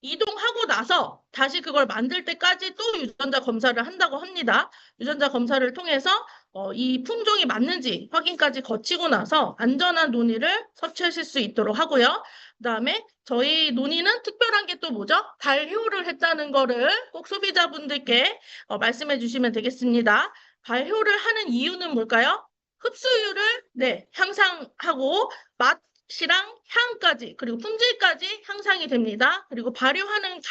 이동하고 나서 다시 그걸 만들 때까지 또 유전자 검사를 한다고 합니다. 유전자 검사를 통해서 이 품종이 맞는지 확인까지 거치고 나서 안전한 논의를 섭취하실 수 있도록 하고요. 그다음에 저희 논의는 특별한 게 또 뭐죠? 발효를 했다는 거를 꼭 소비자분들께 말씀해 주시면 되겠습니다. 발효를 하는 이유는 뭘까요? 흡수율을 네, 향상하고 맛이랑 향까지 그리고 품질까지 향상이 됩니다. 그리고 발효하는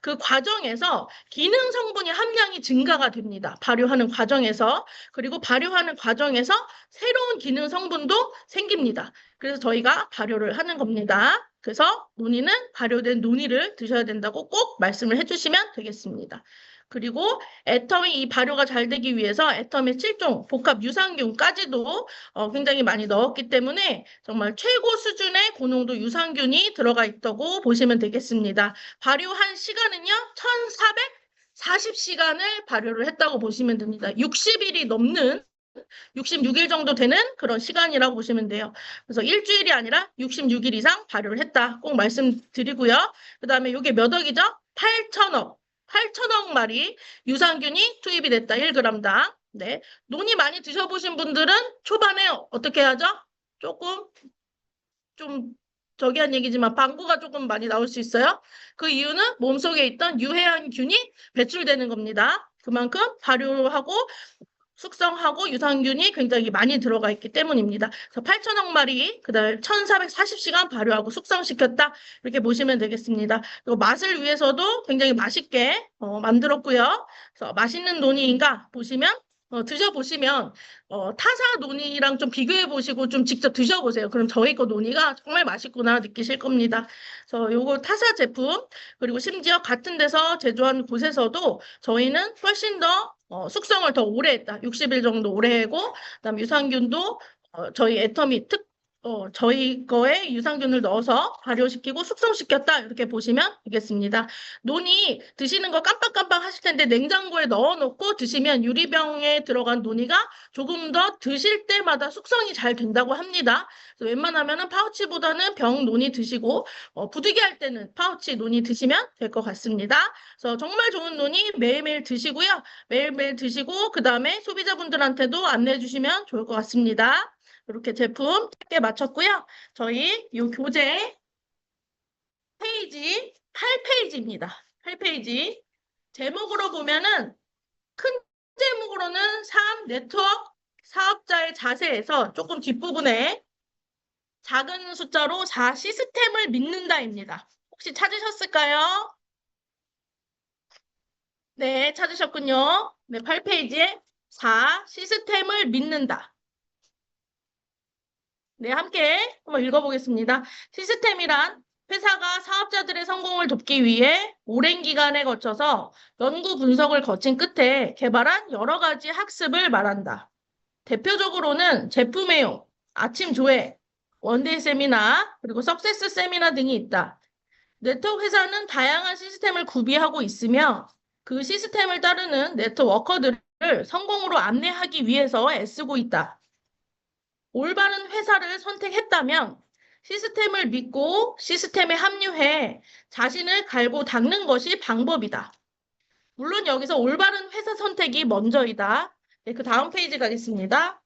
그 과정에서 기능 성분의 함량이 증가가 됩니다. 발효하는 과정에서 그리고 발효하는 과정에서 새로운 기능 성분도 생깁니다. 그래서 저희가 발효를 하는 겁니다. 그래서 논이는 발효된 논이를 드셔야 된다고 꼭 말씀을 해주시면 되겠습니다. 그리고 애터미 이 발효가 잘 되기 위해서 애터미 7종 복합 유산균까지도 굉장히 많이 넣었기 때문에 정말 최고 수준의 고농도 유산균이 들어가 있다고 보시면 되겠습니다. 발효한 시간은요, 1440시간을 발효를 했다고 보시면 됩니다. 60일이 넘는 66일 정도 되는 그런 시간이라고 보시면 돼요. 그래서 일주일이 아니라 66일 이상 발효를 했다. 꼭 말씀드리고요. 그 다음에 이게 몇 억이죠? 8천억. 8천억 마리 유산균이 투입이 됐다. 1g당. 네. 논이 많이 드셔보신 분들은 초반에 어떻게 하죠? 조금 좀 저기 한 얘기지만 방구가 조금 많이 나올 수 있어요. 그 이유는 몸속에 있던 유해한 균이 배출되는 겁니다. 그만큼 발효하고 숙성하고 유산균이 굉장히 많이 들어가 있기 때문입니다. 그래서 8천억 마리, 그다음에 1440시간 발효하고 숙성시켰다. 이렇게 보시면 되겠습니다. 그리고 맛을 위해서도 굉장히 맛있게 만들었고요. 그래서 맛있는 논이인가 보시면 드셔보시면 타사 논이랑 좀 비교해 보시고 좀 직접 드셔보세요. 그럼 저희 거 논이가 정말 맛있구나 느끼실 겁니다. 그래서 요거 타사 제품 그리고 심지어 같은 데서 제조한 곳에서도 저희는 훨씬 더 숙성을 더 오래 했다. 60일 정도 오래 하고, 그다음 유산균도 저희 애터미 저희 거에 유산균을 넣어서 발효시키고 숙성시켰다. 이렇게 보시면 되겠습니다. 논이 드시는 거 깜빡깜빡 하실 텐데 냉장고에 넣어놓고 드시면 유리병에 들어간 논이가 조금 더 드실 때마다 숙성이 잘 된다고 합니다. 그래서 웬만하면은 파우치보다는 병 논이 드시고 부득이 할 때는 파우치 논이 드시면 될 것 같습니다. 그래서 정말 좋은 논이 매일매일 드시고요. 매일매일 드시고 그다음에 소비자분들한테도 안내해 주시면 좋을 것 같습니다. 이렇게 제품 짧게 마쳤고요. 저희 이 교재 페이지 8페이지입니다. 8페이지. 제목으로 보면은 큰 제목으로는 3 네트워크 사업자의 자세에서 조금 뒷부분에 작은 숫자로 4 시스템을 믿는다입니다. 혹시 찾으셨을까요? 네, 찾으셨군요. 네, 8페이지에 4 시스템을 믿는다. 네, 함께 한번 읽어보겠습니다. 시스템이란 회사가 사업자들의 성공을 돕기 위해 오랜 기간에 거쳐서 연구 분석을 거친 끝에 개발한 여러 가지 학습을 말한다. 대표적으로는 제품 애용, 아침 조회, 원데이 세미나, 그리고 석세스 세미나 등이 있다. 네트워크 회사는 다양한 시스템을 구비하고 있으며 그 시스템을 따르는 네트워커들을 성공으로 안내하기 위해서 애쓰고 있다. 올바른 회사를 선택했다면 시스템을 믿고 시스템에 합류해 자신을 갈고 닦는 것이 방법이다. 물론 여기서 올바른 회사 선택이 먼저이다. 네, 그 다음 페이지 가겠습니다.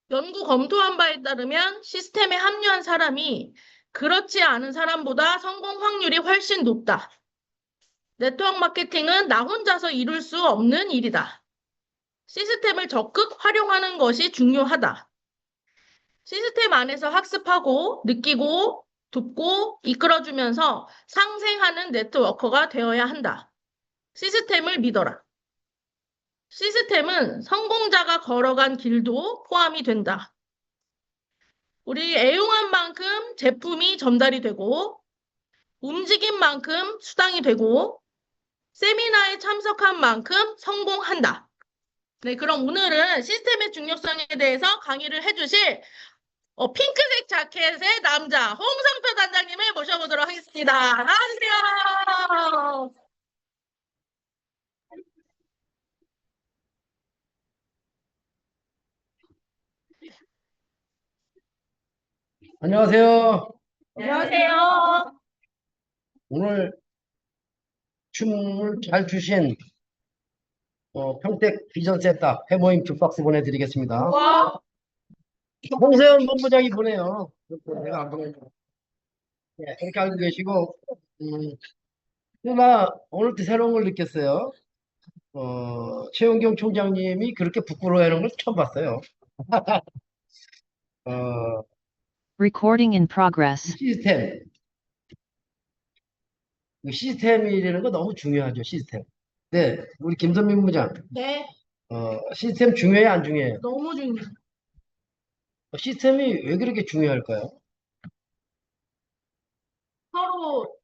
연구 검토한 바에 따르면 시스템에 합류한 사람이 그렇지 않은 사람보다 성공 확률이 훨씬 높다. 네트워크 마케팅은 나 혼자서 이룰 수 없는 일이다. 시스템을 적극 활용하는 것이 중요하다. 시스템 안에서 학습하고 느끼고 돕고 이끌어주면서 상생하는 네트워커가 되어야 한다. 시스템을 믿어라. 시스템은 성공자가 걸어간 길도 포함이 된다. 우리 애용한 만큼 제품이 전달이 되고 움직인 만큼 수당이 되고 세미나에 참석한 만큼 성공한다. 네, 그럼 오늘은 시스템의 중요성에 대해서 강의를 해주실 핑크색 자켓의 남자 홍성표 단장님을 모셔보도록 하겠습니다. 안녕하세요. 안녕하세요. 안녕하세요. 오늘 춤을 잘 추신 평택 비전센터 회모임 줌박스 보내드리겠습니다. 와, 홍세현 본부장이 보내요. 내가 안 보내요. 네, 그렇게 알고 계시고, 나 오늘 또 새로운 걸 느꼈어요. 최은경 총장님이 그렇게 부끄러워하는 걸 처음 봤어요. 어, Recording in progress. 시스템. 이 시스템이라는 거 너무 중요하죠, 시스템. 네, 우리 김선민 부장. 네, 시스템 중요해요, 안 중요해요? 너무 중요해요. 시스템이 왜 그렇게 중요할까요? 서로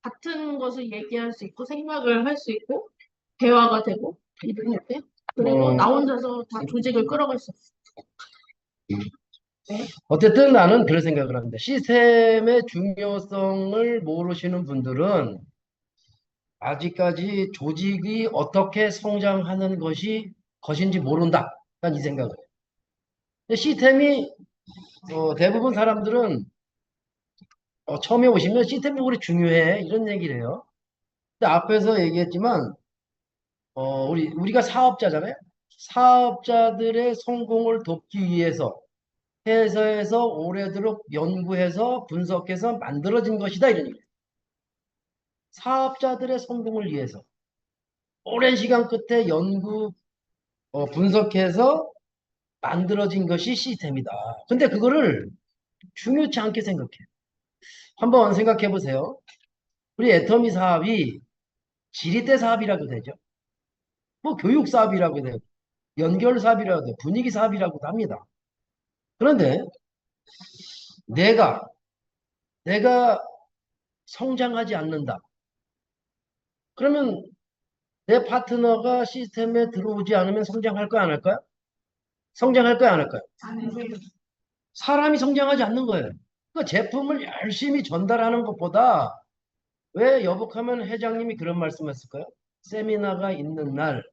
같은 것을 얘기할 수 있고, 생각을 할 수 있고, 대화가 되고, 이럴 때. 그리고 나 혼자서 다 조직을 끌어갈 수 있어. 어쨌든 나는 그런 생각을 합니다. 시스템의 중요성을 모르시는 분들은 아직까지 조직이 어떻게 성장하는 것인지 모른다. 난 이 생각을 해요. 근데 시스템이 대부분 사람들은 처음에 오시면 시스템이 우리 중요해 이런 얘기를 해요. 근데 앞에서 얘기했지만 우리가 사업자잖아요. 사업자들의 성공을 돕기 위해서 회사에서 오래도록 연구해서 분석해서 만들어진 것이다 이런 얘기예요. 사업자들의 성공을 위해서 오랜 시간 끝에 연구 분석해서 만들어진 것이 시스템이다. 근데 그거를 중요치 않게 생각해요. 한번 생각해 보세요. 우리 애터미 사업이 지리대 사업이라고 되죠. 뭐 교육 사업이라고 돼요. 연결 사업이라고 돼요. 분위기 사업이라고도 합니다. 그런데 내가 내가 성장하지 않는다. 그러면 내 파트너가 시스템에 들어오지 않으면 성장할 거야, 안 할까요? 성장할 거야, 안 할까요? 사람이 성장하지 않는 거예요. 그 제품을 열심히 전달하는 것보다 왜 여복하면 회장님이 그런 말씀했을까요? 세미나가 있는 날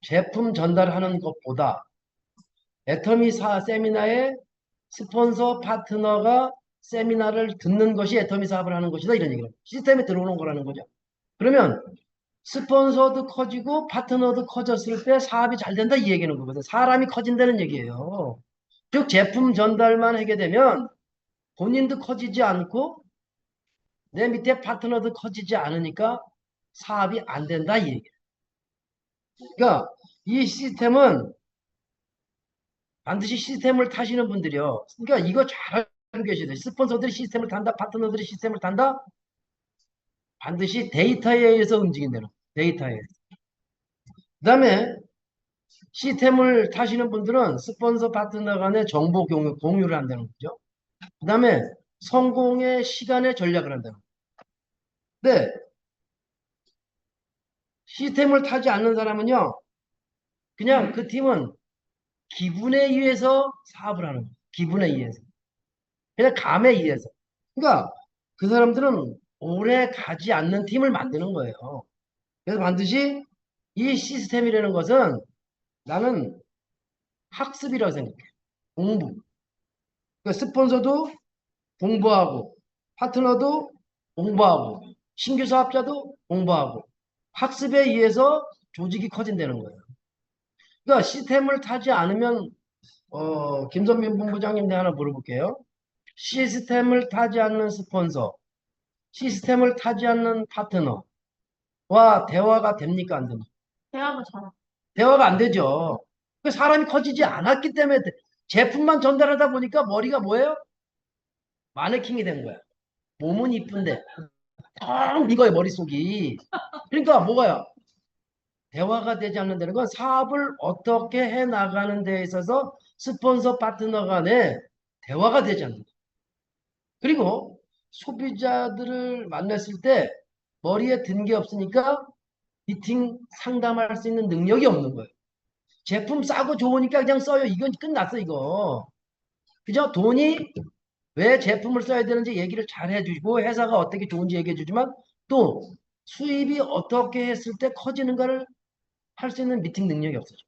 제품 전달하는 것보다 애터미 세미나에 스폰서 파트너가 세미나를 듣는 것이 애터미 사업을 하는 것이다 이런 얘기를 시스템에 들어오는 거라는 거죠. 그러면 스폰서도 커지고 파트너도 커졌을 때 사업이 잘 된다 이 얘기는 거거든. 사람이 커진다는 얘기예요. 즉 제품 전달만 하게 되면 본인도 커지지 않고 내 밑에 파트너도 커지지 않으니까 사업이 안 된다 이 얘기예요. 그러니까 이 시스템은 반드시 시스템을 타시는 분들이요. 그러니까 이거 잘 알고 계셔야 돼요. 스폰서들이 시스템을 탄다, 파트너들이 시스템을 탄다. 반드시 데이터에 의해서 움직인다는 거예요. 데이터에 의해서. 그 다음에 시스템을 타시는 분들은 스폰서 파트너 간의 정보 공유를 한다는 거죠. 그 다음에 성공의 시간의 전략을 한다는 거죠. 근데 시스템을 타지 않는 사람은요. 그냥 그 팀은 기분에 의해서 사업을 하는 거예요. 기분에 의해서. 그냥 감에 의해서. 그러니까 그 사람들은 오래 가지 않는 팀을 만드는 거예요. 그래서 반드시 이 시스템이라는 것은 나는 학습이라고 생각해요. 공부. 그러니까 스폰서도 공부하고, 파트너도 공부하고, 신규 사업자도 공부하고, 학습에 의해서 조직이 커진다는 거예요. 그러니까 시스템을 타지 않으면, 김선민 본부장님한테 하나 물어볼게요. 시스템을 타지 않는 스폰서, 시스템을 타지 않는 파트너와 대화가 됩니까? 안 됩니까? 대화가 잘. 대화가 안 되죠. 그 사람이 커지지 않았기 때문에 제품만 전달하다 보니까 머리가 뭐예요? 마네킹이 된 거야. 몸은 이쁜데 텅 이거예요 머릿속이. 그러니까 뭐가요? 대화가 되지 않는다는 건 사업을 어떻게 해 나가는 데 있어서 스폰서 파트너 간에 대화가 되지 않는다. 그리고 소비자들을 만났을 때 머리에 든 게 없으니까 미팅 상담할 수 있는 능력이 없는 거예요. 제품 싸고 좋으니까 그냥 써요. 이건 끝났어 이거. 그죠? 돈이 왜 제품을 써야 되는지 얘기를 잘 해주고 회사가 어떻게 좋은지 얘기해 주지만 또 수입이 어떻게 했을 때 커지는가를 할 수 있는 미팅 능력이 없어져.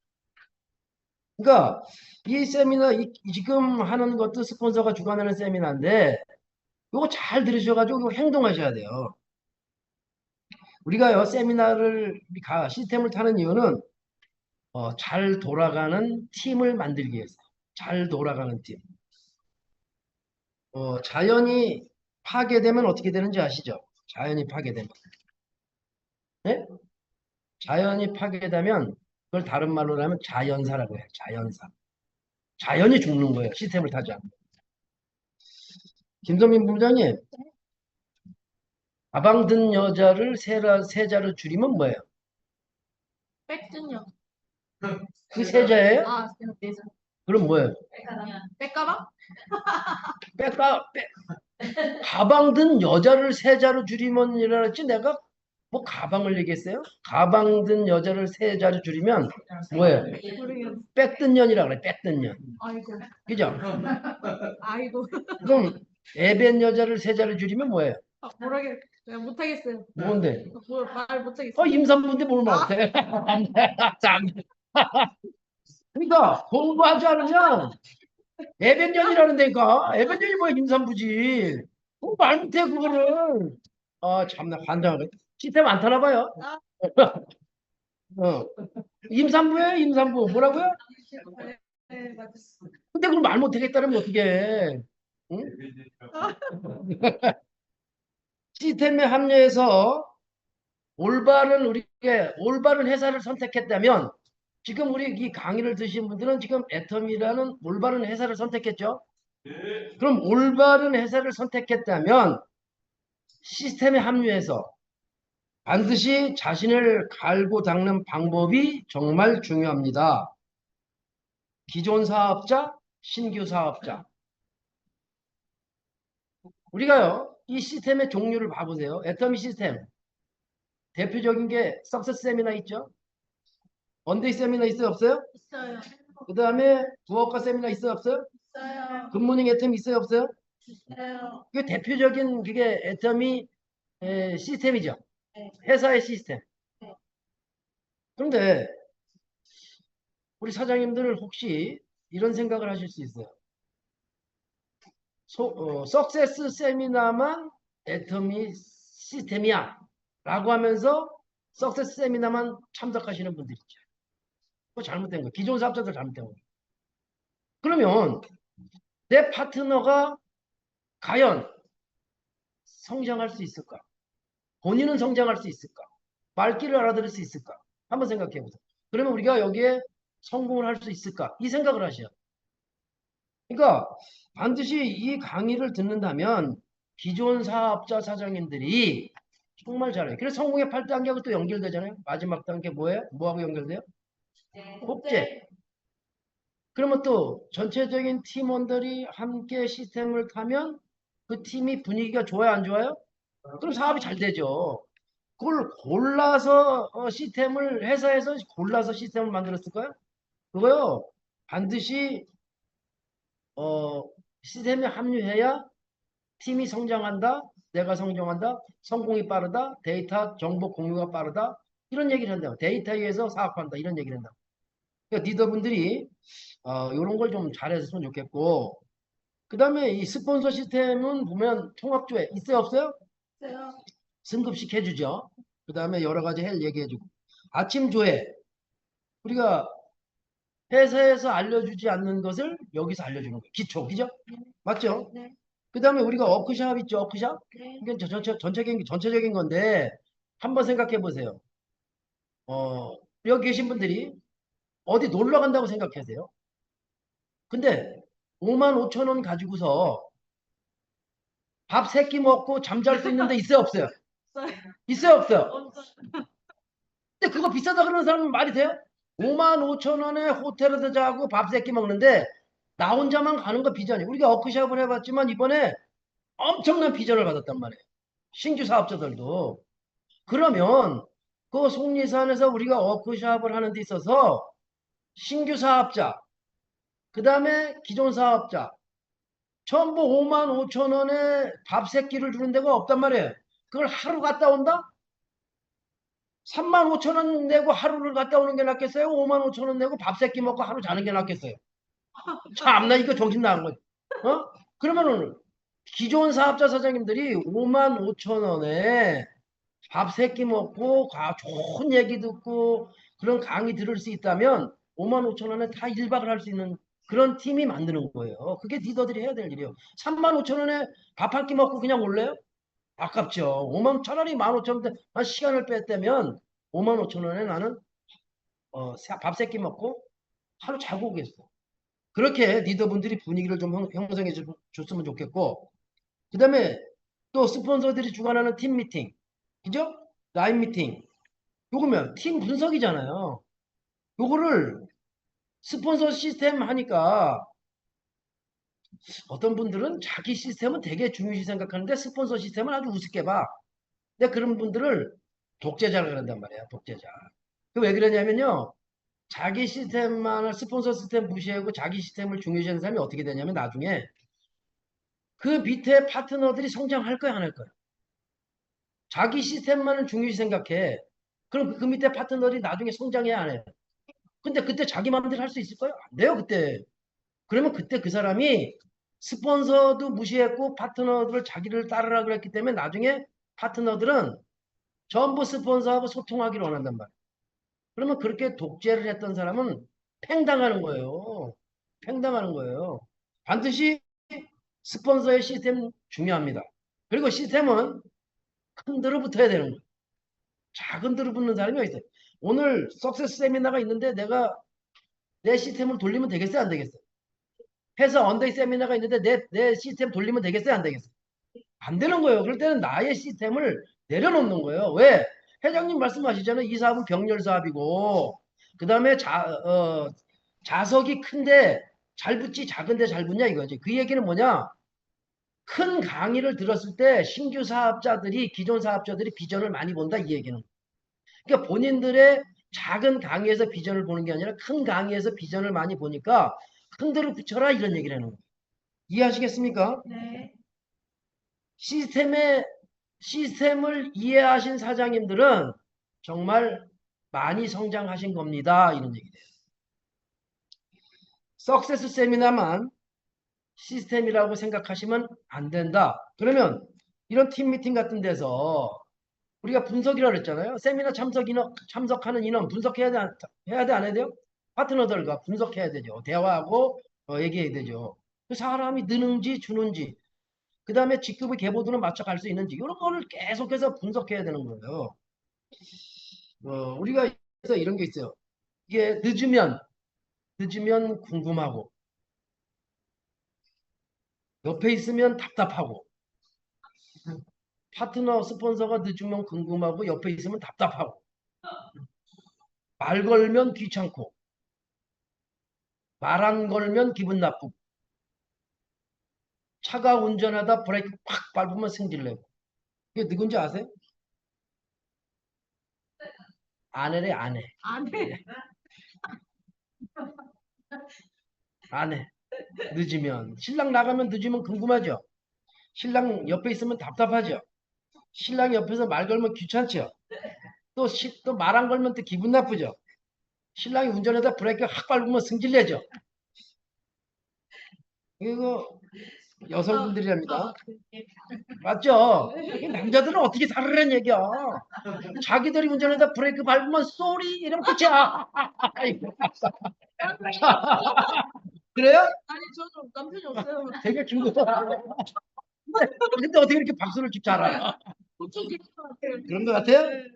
그러니까 이 세미나 지금 하는 것도 스폰서가 주관하는 세미나인데 요거 잘 들으셔가지고 이거 행동하셔야 돼요. 우리가요, 세미나를, 시스템을 타는 이유는 잘 돌아가는 팀을 만들기 위해서. 잘 돌아가는 팀. 자연이 파괴되면 어떻게 되는지 아시죠? 자연이 파괴되면. 네? 자연이 파괴되면 그걸 다른 말로 하면 자연사라고 해요. 자연사. 자연이 죽는 거예요. 시스템을 타지 않고. 김선민 부장님, 가방 든 여자를 세자로 줄이면 뭐예요? 백준요. 그 세자예요? 아, 네자. 그럼 뭐예요? 백가방? 가방 든 여자를 세자로 줄이면 이랬지 내가 뭐 가방을 얘기했어요? 가방 든 여자를 세자로 줄이면 뭐예요? 모르겠어. 백든년이라 그래. 백든년. 아이고. 그죠? 아이고. 그럼 애변 여자를 세자로 줄이면 뭐예요? 모르겠. 내가 못하겠어요. 뭔데? 말 못하겠어요. 임산부인데 뭘 못해? 참. 그러니까 공부하지 않으면 애변년이라는 데니까 애변년이 뭐야 임산부지. 말 못해 그거를. 참나 환장하네. 시스템 안 타나 봐요. 어. 임산부예요 임산부. 뭐라고요? 네, 맞았어. 근데 그걸 말 못하겠다면 어떻게 해? 응? 시스템에 합류해서 올바른 회사를 선택했다면 지금 우리 이 강의를 드신 분들은 지금 애텀이라는 올바른 회사를 선택했죠? 그럼 올바른 회사를 선택했다면 시스템에 합류해서 반드시 자신을 갈고 닦는 방법이 정말 중요합니다. 기존 사업자, 신규 사업자. 우리가요, 이 시스템의 종류를 봐보세요. 애터미 시스템. 대표적인 게 석세스 세미나 있죠? 언데이 세미나 있어요? 없어요? 있어요. 그 다음에 부업가 세미나 있어요? 없어요? 있어요. 굿모닝 애터미 있어요? 없어요? 있어요. 그게 대표적인 그게 애터미 시스템이죠. 네. 회사의 시스템. 네. 그런데 우리 사장님들 혹시 이런 생각을 하실 수 있어요. 석세스 세미나만 애터미 시스템이야 라고 하면서 석세스 세미나만 참석하시는 분들 있죠. 그거 잘못된 거예요. 기존 사업자들 잘못된 거예요. 그러면 내 파트너가 과연 성장할 수 있을까? 본인은 성장할 수 있을까? 말귀를 알아들을 수 있을까? 한번 생각해 보세요. 그러면 우리가 여기에 성공을 할 수 있을까? 이 생각을 하셔요. 그러니까 반드시 이 강의를 듣는다면 기존 사업자 사장님들이 정말 잘해요. 그래서 성공의 8단계하고 또 연결되잖아요. 마지막 단계 뭐예요? 뭐하고 연결돼요? 복제. 그러면 또 전체적인 팀원들이 함께 시스템을 타면 그 팀이 분위기가 좋아요, 안 좋아요? 그럼 사업이 잘 되죠. 그걸 골라서 시스템을 회사에서 골라서 시스템을 만들었을까요? 그거요. 반드시 시스템에 합류해야 팀이 성장한다. 내가 성장한다. 성공이 빠르다. 데이터 정보 공유가 빠르다. 이런 얘기를 한다고. 데이터에 의해서 사업한다. 이런 얘기를 한다고. 그러니까 리더분들이 이런 걸 좀 잘했으면 좋겠고 그 다음에 이 스폰서 시스템은 보면 통합조회 있어요 없어요? 있어요. 승급식 해주죠. 그 다음에 여러 가지 얘기해주고 아침 조회 우리가 회사에서 알려주지 않는 것을 여기서 알려주는 거예요. 기초 그죠? 맞죠? 네. 그 다음에 우리가 워크샵 있죠 워크샵? 네. 이게 전체적인 건데 한번 생각해 보세요. 여기 계신 분들이 어디 놀러 간다고 생각하세요. 근데 5만 5천 원 가지고서 밥 3끼 먹고 잠잘 수 있는 데 있어요 없어요? 있어요 없어요? 근데 그거 비싸다 그러는 사람은 말이 돼요? 5만 5천 원에 호텔에서 자고 밥 3끼 먹는데 나 혼자만 가는 거 비전이에요. 우리가 워크숍을 해봤지만 이번에 엄청난 비전을 받았단 말이에요. 신규 사업자들도. 그러면 그 속리산에서 우리가 워크숍을 하는 데 있어서 신규 사업자 그 다음에 기존 사업자 전부 5만 5천 원에 밥 3끼를 주는 데가 없단 말이에요. 그걸 하루 갔다 온다? 3만 5천 원 내고 하루를 갔다 오는 게 낫겠어요? 5만 5천 원 내고 밥 3끼 먹고 하루 자는 게 낫겠어요? 참나 이거 정신 나간 거지. 그러면은 기존 사업자 사장님들이 5만 5천 원에 밥 세 끼 먹고 좋은 얘기 듣고 그런 강의 들을 수 있다면 5만 5천 원에 다 1박을 할 수 있는 그런 팀이 만드는 거예요. 그게 리더들이 해야 될 일이에요. 3만 5천 원에 밥 한 끼 먹고 그냥 올래요? 아깝죠. 5만 차라리 1만 5천 원에 한 시간을 뺐다면 5만 5천 원에 나는 밥 세 끼 먹고 하루 자고 오겠어. 그렇게 리더분들이 분위기를 좀 형성해 줬으면 좋겠고 그 다음에 또 스폰서들이 주관하는 팀 미팅 그죠? 라인 미팅 요거면 팀 분석이잖아요. 요거를 스폰서 시스템 하니까 어떤 분들은 자기 시스템은 되게 중요시 생각하는데 스폰서 시스템은 아주 우습게 봐. 근데 그런 분들을 독재자라 그런단 말이야. 독재자. 그 왜 그러냐면요. 자기 시스템만을 스폰서 시스템 무시하고 자기 시스템을 중요시하는 사람이 어떻게 되냐면 나중에 그 밑에 파트너들이 성장할 거야 안 할 거야. 자기 시스템만을 중요시 생각해. 그럼 그 밑에 파트너들이 나중에 성장해야 안 해. 근데 그때 자기 마음대로 할 수 있을 거예요? 안 돼요 그때. 그러면 그때 그 사람이 스폰서도 무시했고 파트너들을 자기를 따르라 그랬기 때문에 나중에 파트너들은 전부 스폰서하고 소통하기를 원한단 말이에요. 그러면 그렇게 독재를 했던 사람은 팽당하는 거예요. 팽당하는 거예요. 반드시 스폰서의 시스템 중요합니다. 그리고 시스템은 큰 데로 붙어야 되는 거예요. 작은 데로 붙는 사람이 어디 있어요? 오늘 석세스 세미나가 있는데 내가 내 시스템을 돌리면 되겠어요? 안 되겠어요? 회사 언데이 세미나가 있는데 내 시스템 돌리면 되겠어요? 안 되겠어요? 안 되는 거예요. 그럴 때는 나의 시스템을 내려놓는 거예요. 왜? 회장님 말씀하시잖아요. 이 사업은 병렬 사업이고 그 다음에 자석이 큰데 잘 붙지 작은데 잘 붙냐 이거지. 그 얘기는 뭐냐? 큰 강의를 들었을 때 신규 사업자들이 기존 사업자들이 비전을 많이 본다 이 얘기는. 그러니까 본인들의 작은 강의에서 비전을 보는 게 아니라 큰 강의에서 비전을 많이 보니까 큰 데로 붙여라 이런 얘기를 하는 거예요. 이해하시겠습니까? 네. 시스템을 이해하신 사장님들은 정말 많이 성장하신 겁니다. 이런 얘기예요. 석세스 세미나만 시스템이라고 생각하시면 안 된다. 그러면 이런 팀 미팅 같은 데서 우리가 분석이라고 그랬잖아요. 세미나 참석하는 인원 분석해야 돼, 해야 돼, 안 해야 돼요? 파트너들과 분석해야 되죠. 대화하고 얘기해야 되죠. 그 사람이 느는지 주는지 그 다음에 직급의 계보도는 맞춰갈 수 있는지 이런 거를 계속해서 분석해야 되는 거예요. 우리가 그래서 이런 게 있어요. 이게 늦으면 궁금하고 옆에 있으면 답답하고 파트너 스폰서가 늦으면 궁금하고 옆에 있으면 답답하고 말 걸면 귀찮고 말 안 걸면 기분 나쁘고 차가 운전하다 브레이크 팍 밟으면 승질내고 이게 누군지 아세요? 아내래 아내. 아내. 늦으면 신랑 나가면 늦으면 궁금하죠. 신랑 옆에 있으면 답답하죠. 신랑 옆에서 말 걸면 귀찮죠. 또 말 안 걸면 또 기분 나쁘죠. 신랑이 운전하다 브레이크 확 밟으면 승질내죠. 이거 여성분들이랍니다. 맞죠? 이 남자들은 어떻게 살으란 얘기야. 자기들이 운전하다 브레이크 밟으면 쏘리 이러면 끝이야. 그래요? 아니, 저는 남편이 없어요. 되게 중국어. 근데 어떻게 이렇게 박수를 쭉 잘하나? 보통 그런 것 같아요. 그런 것 같아요? 네.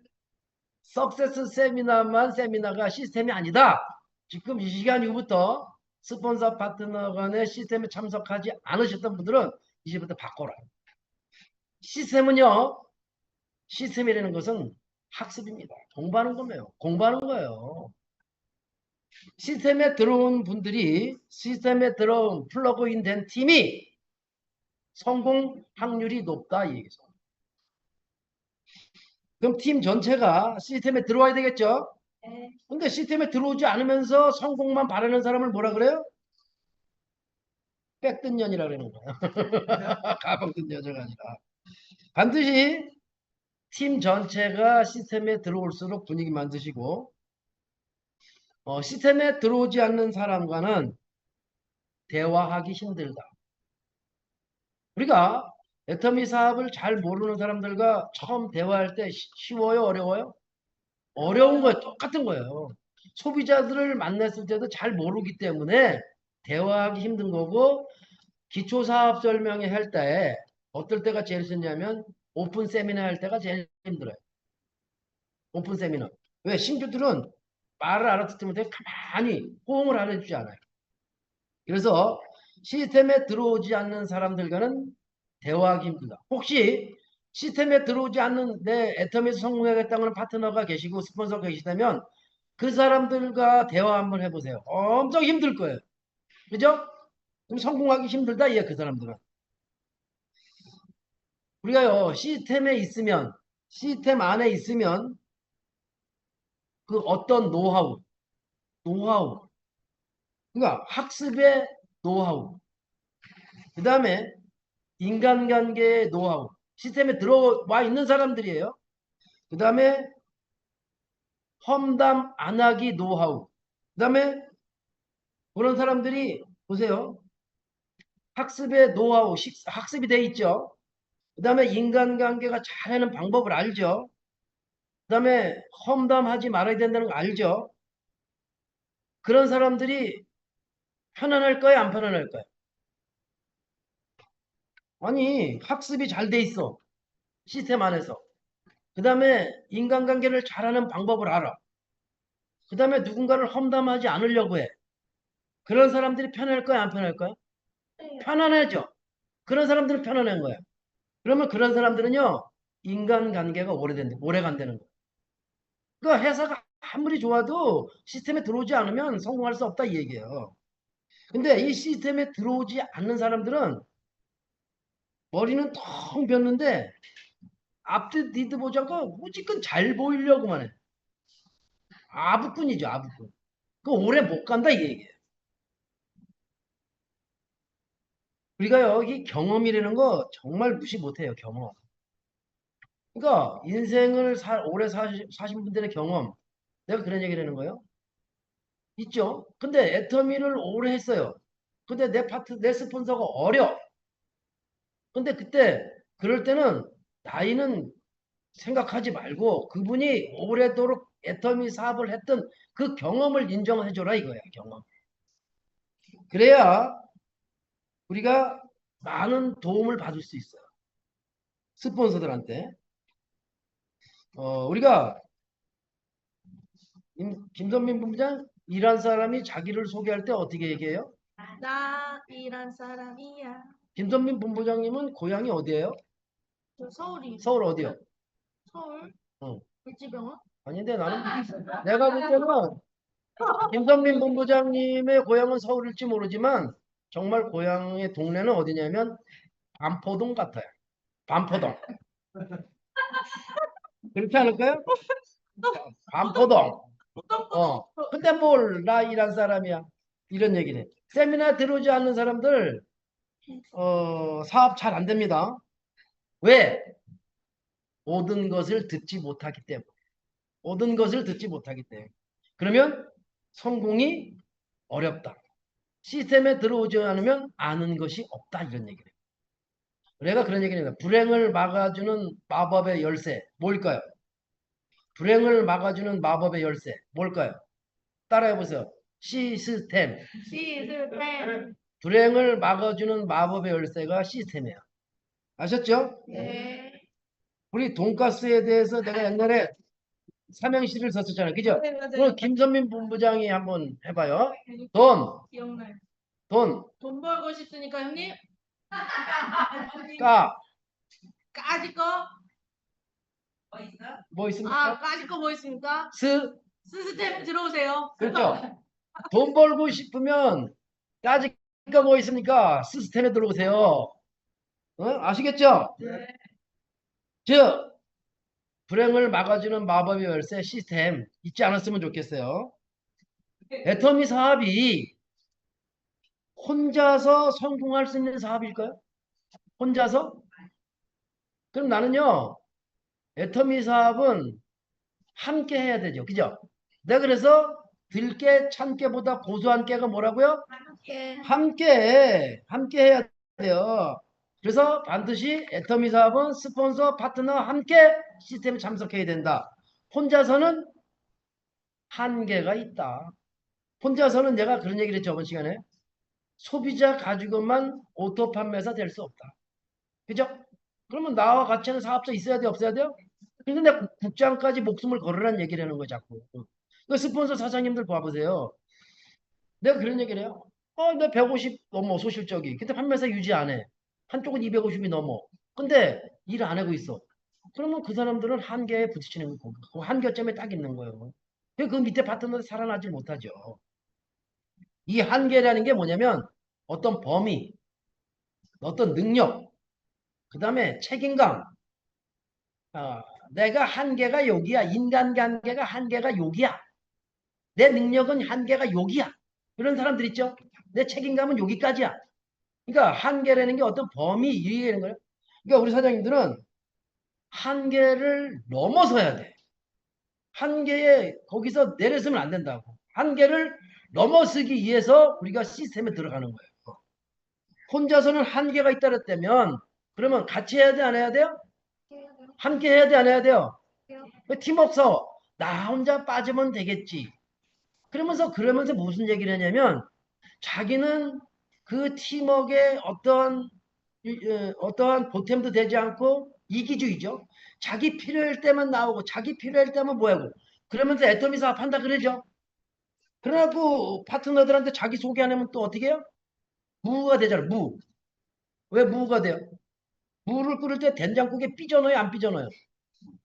석세스 세미나가 시스템이 아니다. 지금 이 시간 이후부터 스폰서 파트너 간의 시스템에 참석하지 않으셨던 분들은 이제부터 바꿔라. 시스템은요. 시스템이라는 것은 학습입니다. 공부하는 거예요. 공부하는 거예요. 시스템에 들어온 분들이 시스템에 들어온 플러그인 된 팀이 성공 확률이 높다 이 얘기죠. 그럼 팀 전체가 시스템에 들어와야 되겠죠? 네. 근데 시스템에 들어오지 않으면서 성공만 바라는 사람을 뭐라 그래요? 백든 년이라 그러는 거야. 가방 든 여자가 아니라. 반드시 팀 전체가 시스템에 들어올수록 분위기 만드시고 시스템에 들어오지 않는 사람과는 대화하기 힘들다. 우리가 애터미 사업을 잘 모르는 사람들과 처음 대화할 때 쉬워요, 어려워요? 어려운 거예요. 똑같은 거예요. 소비자들을 만났을 때도 잘 모르기 때문에 대화하기 힘든 거고, 기초 사업 설명회 할 때 어떨 때가 제일 쉽냐면 오픈 세미나 할 때가 제일 힘들어요. 오픈 세미나. 왜? 신규들은 말을 알아듣지 못해 가만히 호응을 안 해주지 않아요. 그래서 시스템에 들어오지 않는 사람들과는 대화하기 힘들다. 혹시 시스템에 들어오지 않는 내 애터미에서 성공하겠다는 파트너가 계시고 스폰서가 계시다면 그 사람들과 대화 한번 해보세요. 엄청 힘들 거예요. 그죠? 그럼 성공하기 힘들다, 그 사람들은. 우리가요, 시스템 안에 있으면 그 어떤 노하우, 그러니까 학습의 노하우, 그 다음에 인간관계의 노하우, 시스템에 들어와 있는 사람들이에요. 그 다음에 험담 안 하기 노하우, 그 다음에 그런 사람들이 보세요. 학습의 노하우, 학습이 돼 있죠. 그 다음에 인간관계가 잘하는 방법을 알죠. 그 다음에 험담하지 말아야 된다는 거 알죠. 그런 사람들이 편안할 거예요, 안 편안할 거예요? 아니, 학습이 잘 돼 있어. 시스템 안에서. 그 다음에 인간관계를 잘하는 방법을 알아. 그 다음에 누군가를 험담하지 않으려고 해. 그런 사람들이 편할 거야, 안 편할 거야? 편안하죠. 그런 사람들은 편안한 거야. 그러면 그런 사람들은요, 인간관계가 오래 간다는 거야. 그러니까 회사가 아무리 좋아도 시스템에 들어오지 않으면 성공할 수 없다 이 얘기예요. 근데 이 시스템에 들어오지 않는 사람들은 머리는 텅 비었는데 앞뒤 뒤도 보지 않고 무지건 잘 보이려고만 해. 아부꾼이죠, 아부꾼. 그 오래 못 간다 이 얘기예요. 우리가요, 이 경험이라는 거 정말 무시 못해요, 경험. 그러니까 인생을 오래 사신 분들의 경험, 내가 그런 얘기를 하는 거예요. 있죠. 근데 애터미를 오래 했어요. 근데 내 스폰서가 어려. 근데 그럴 때는 나이는 생각하지 말고 그분이 오래도록 애터미 사업을 했던 그 경험을 인정해줘라 이거야, 경험. 그래야 우리가 많은 도움을 받을 수 있어요. 스폰서들한테. 우리가 김선민 본부장 일한 사람이 자기를 소개할 때 어떻게 얘기해요? 나 이란 사람이야. 김선민 본부장님은 고향이 어디예요? 저 서울이. 서울 어디요? 서울? 응. 을지병원? 아닌데 내가 볼 때는 김선민 본부장님의 고향은 서울일지 모르지만 정말 고향의 동네는 어디냐면 반포동 같아요. 반포동. 그렇지 않을까요? 반포동. 근데 뭘 나 일한 사람이야. 이런 얘기네. 세미나 들어오지 않는 사람들 사업 잘 안 됩니다. 왜? 모든 것을 듣지 못하기 때문에. 모든 것을 듣지 못하기 때문에. 그러면 성공이 어렵다. 시스템에 들어오지 않으면 아는 것이 없다. 이런 얘기를. 내가 그런 얘기를 해요. 불행을 막아주는 마법의 열쇠. 뭘까요? 불행을 막아주는 마법의 열쇠. 뭘까요? 따라해보세요. 시스템. 시스템. 불행을 막아주는 마법의 열쇠가 시스템이에요. 아셨죠? 네. 우리 돈가스에 대해서 내가 옛날에 삼행시를 썼었잖아요. 그죠? 네, 맞아요. 그럼 김선민 본부장이 한번 해봐요. 돈, 기억나요. 돈, 돈 벌고 싶으니까 형님. 까, 까짓 거. 뭐 있습니까? 까짓 거 뭐 있습니까? 시스템 들어오세요. 그렇죠. 돈 벌고 싶으면 따지가 뭐 있습니까? 시스템에 들어오세요. 아시겠죠? 네. 즉, 불행을 막아주는 마법의 열쇠 시스템 잊지 않았으면 좋겠어요. 애터미 사업이 혼자서 성공할 수 있는 사업일까요? 혼자서? 그럼 나는요, 애터미 사업은 함께 해야 되죠. 그죠? 내가 그래서 들깨, 찬깨보다 고소한 깨가 뭐라고요? 함께 해야 돼요. 그래서 반드시 애터미 사업은 스폰서, 파트너 함께 시스템에 참석해야 된다. 혼자서는 한계가 있다. 혼자서는 내가 그런 얘기를 했죠, 저번 시간에. 소비자 가지고만 오토 판매사 될 수 없다. 그죠? 그러면 나와 같이 하는 사업자 있어야 돼, 없어야 돼요? 근데 국장까지 목숨을 걸으라는 얘기를 하는 거야, 자꾸. 그 스폰서 사장님들 봐보세요. 내가 그런 얘기를 해요. 내 150 넘어, 소실적이. 근데 판매사 유지 안 해. 한쪽은 250이 넘어. 근데 일 안 하고 있어. 그러면 그 사람들은 한계에 부딪히는 거고, 그 한계점에 딱 있는 거예요. 그 밑에 파트너들 살아나지 못하죠. 이 한계라는 게 뭐냐면 어떤 범위, 어떤 능력, 그 다음에 책임감. 어, 내가 한계가 여기야. 인간관계가 한계가 여기야. 내 능력은 한계가 여기야. 이런 사람들 있죠. 내 책임감은 여기까지야. 그러니까 한계라는 게 어떤 범위 이해하는 거예요. 그러니까 우리 사장님들은 한계를 넘어서야 돼. 한계에 거기서 내려서면 안 된다고. 한계를 넘어서기 위해서 우리가 시스템에 들어가는 거예요. 혼자서는 한계가 있다 그랬다면 그러면 같이 해야 돼, 안 해야 돼요? 함께 해야 돼, 안 해야 돼요? 팀 없어. 나 혼자 빠지면 되겠지. 그러면서 무슨 얘기를 하냐면 자기는 그 팀워크에 어떠한 보탬도 되지 않고 이기주의죠. 자기 필요할 때만 나오고 자기 필요할 때만 뭐하고 그러면서 애터미 사업한다 그러죠. 그래갖고 파트너들한테 자기 소개 안 하면 또 어떻게 해요? 무가 되잖아. 무. 왜 무가 돼요? 무를 끓일 때 된장국에 삐져넣어요, 안 삐져넣어요?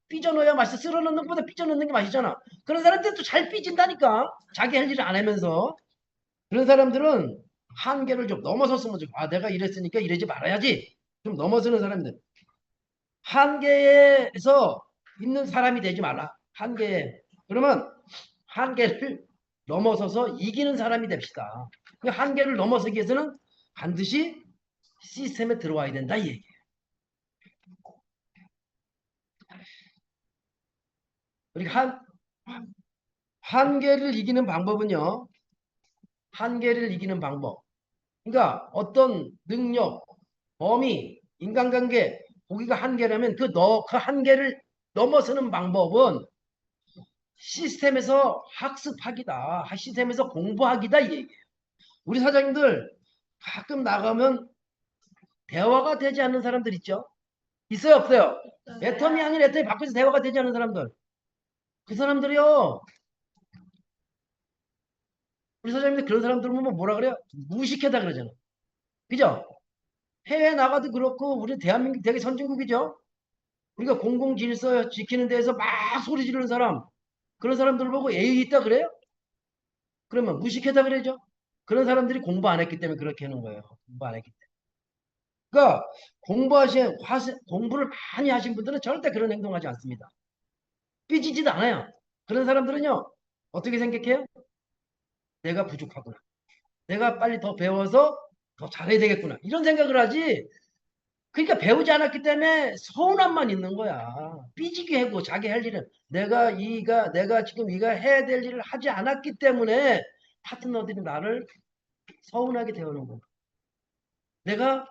삐져넣어야 맛있어. 쓸어 넣는 것보다 삐져넣는 게 맛있잖아. 그런 사람들 또 잘 삐진다니까. 자기 할 일을 안 하면서. 그런 사람들은 한계를 좀 넘어섰으면 좋겠고, 내가 이랬으니까 이러지 말아야지. 좀 넘어서는 사람들. 한계에서 있는 사람이 되지 말라. 한계에. 그러면 한계를 넘어서서 이기는 사람이 됩시다. 그 한계를 넘어서기 위해서는 반드시 시스템에 들어와야 된다. 이 얘기예요. 그러니까 한계를 이기는 방법은요. 한계를 이기는 방법. 그러니까 어떤 능력, 범위, 인간관계, 거기가 한계라면 그 한계를 넘어서는 방법은 시스템에서 학습하기다. 시스템에서 공부하기다. 이 얘기예요. 우리 사장님들 가끔 나가면 대화가 되지 않는 사람들 있죠? 있어요, 없어요? 애터미 아닌 애터미 밖에서 대화가 되지 않는 사람들. 그 사람들이요. 우리 사장님들 그런 사람들 보면 뭐라 그래요? 무식하다 그러잖아. 그죠? 해외 나가도 그렇고 우리 대한민국 되게 선진국이죠. 우리가 공공질서 지키는 데에서 막 소리 지르는 사람 그런 사람들 보고 예의 있다 그래요? 그러면 무식하다 그러죠. 그런 사람들이 공부 안 했기 때문에 그렇게 하는 거예요. 공부 안 했기 때문에. 그러니까 공부를 많이 하신 분들은 절대 그런 행동하지 않습니다. 삐지지도 않아요. 그런 사람들은요. 어떻게 생각해요? 내가 부족하구나. 내가 빨리 더 배워서 더 잘해야 되겠구나. 이런 생각을 하지. 그러니까 배우지 않았기 때문에 서운함만 있는 거야. 삐지게 하고 자기 할 일은 내가 지금 이가 해야 될 일을 하지 않았기 때문에 파트너들이 나를 서운하게 대우는 거야. 내가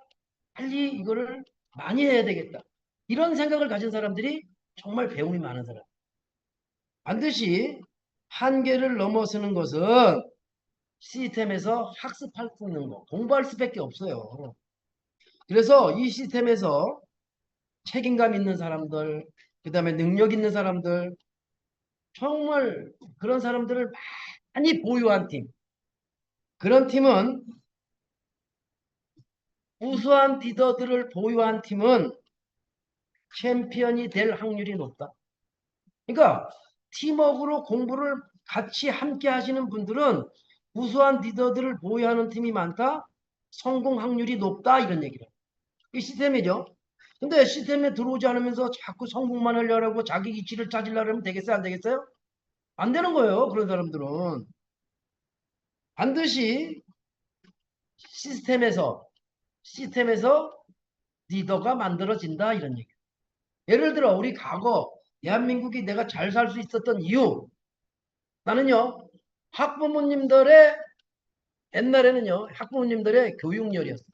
빨리 이거를 많이 해야 되겠다. 이런 생각을 가진 사람들이 정말 배움이 많은 사람. 반드시 한계를 넘어서는 것은 시스템에서 학습할 수 있는 거, 공부할 수밖에 없어요. 그래서 이 시스템에서 책임감 있는 사람들, 그 다음에 능력 있는 사람들, 정말 그런 사람들을 많이 보유한 팀. 그런 팀은 우수한 리더들을 보유한 팀은 챔피언이 될 확률이 높다. 그러니까 팀워크로 공부를 같이 함께 하시는 분들은 우수한 리더들을 보유하는 팀이 많다. 성공 확률이 높다. 이런 얘기를. 이 시스템이죠. 근데 시스템에 들어오지 않으면서 자꾸 성공만 하려고 자기 이치를 찾으려고 하면 되겠어요? 안 되겠어요? 안 되는 거예요. 그런 사람들은. 반드시 시스템에서 리더가 만들어진다. 이런 얘기. 예를 들어 우리 과거 대한민국이 내가 잘 살 수 있었던 이유 나는요. 옛날에는요. 학부모님들의 교육열이었어요.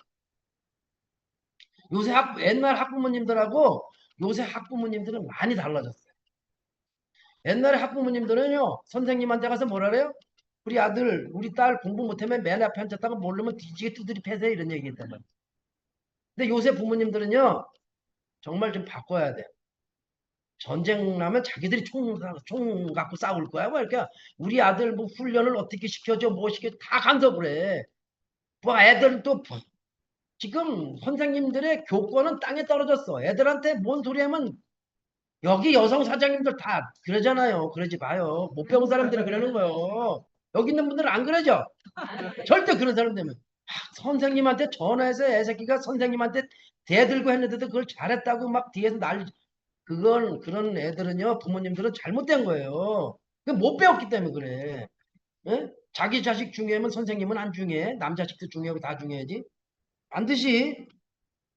요새 옛날 학부모님들하고 요새 학부모님들은 많이 달라졌어요. 옛날에 학부모님들은요, 선생님한테 가서 뭐라 그래요? 우리 아들, 우리 딸 공부 못하면 맨 앞에 앉았다가 모르면 뒤지게 두드리 패세요. 이런 얘기했단 말이에요. 근데 요새 부모님들은요, 정말 좀 바꿔야 돼. 전쟁 나면 자기들이 총 갖고 싸울 거야. 뭐 이렇게 우리 아들 뭐 훈련을 어떻게 시켜줘, 뭐 시켜 다 간섭을 해. 뭐 애들 또 지금 선생님들의 교권은 땅에 떨어졌어. 애들한테 뭔 소리 하면 여기 여성 사장님들 다 그러잖아요. 그러지 마요. 못 배운 사람들이 그러는 거예요. 여기 있는 분들은 안 그러죠? 절대 그런 사람 되면 선생님한테 전화해서 애새끼가 선생님한테 대들고 했는데도 그걸 잘했다고 막 뒤에서 그건 그런 애들은요 부모님들은 잘못된 거예요. 못 배웠기 때문에 그래. 예? 자기 자식 중요하면 선생님은 안 중요해. 남 자식도 중요하고 다 중요하지. 반드시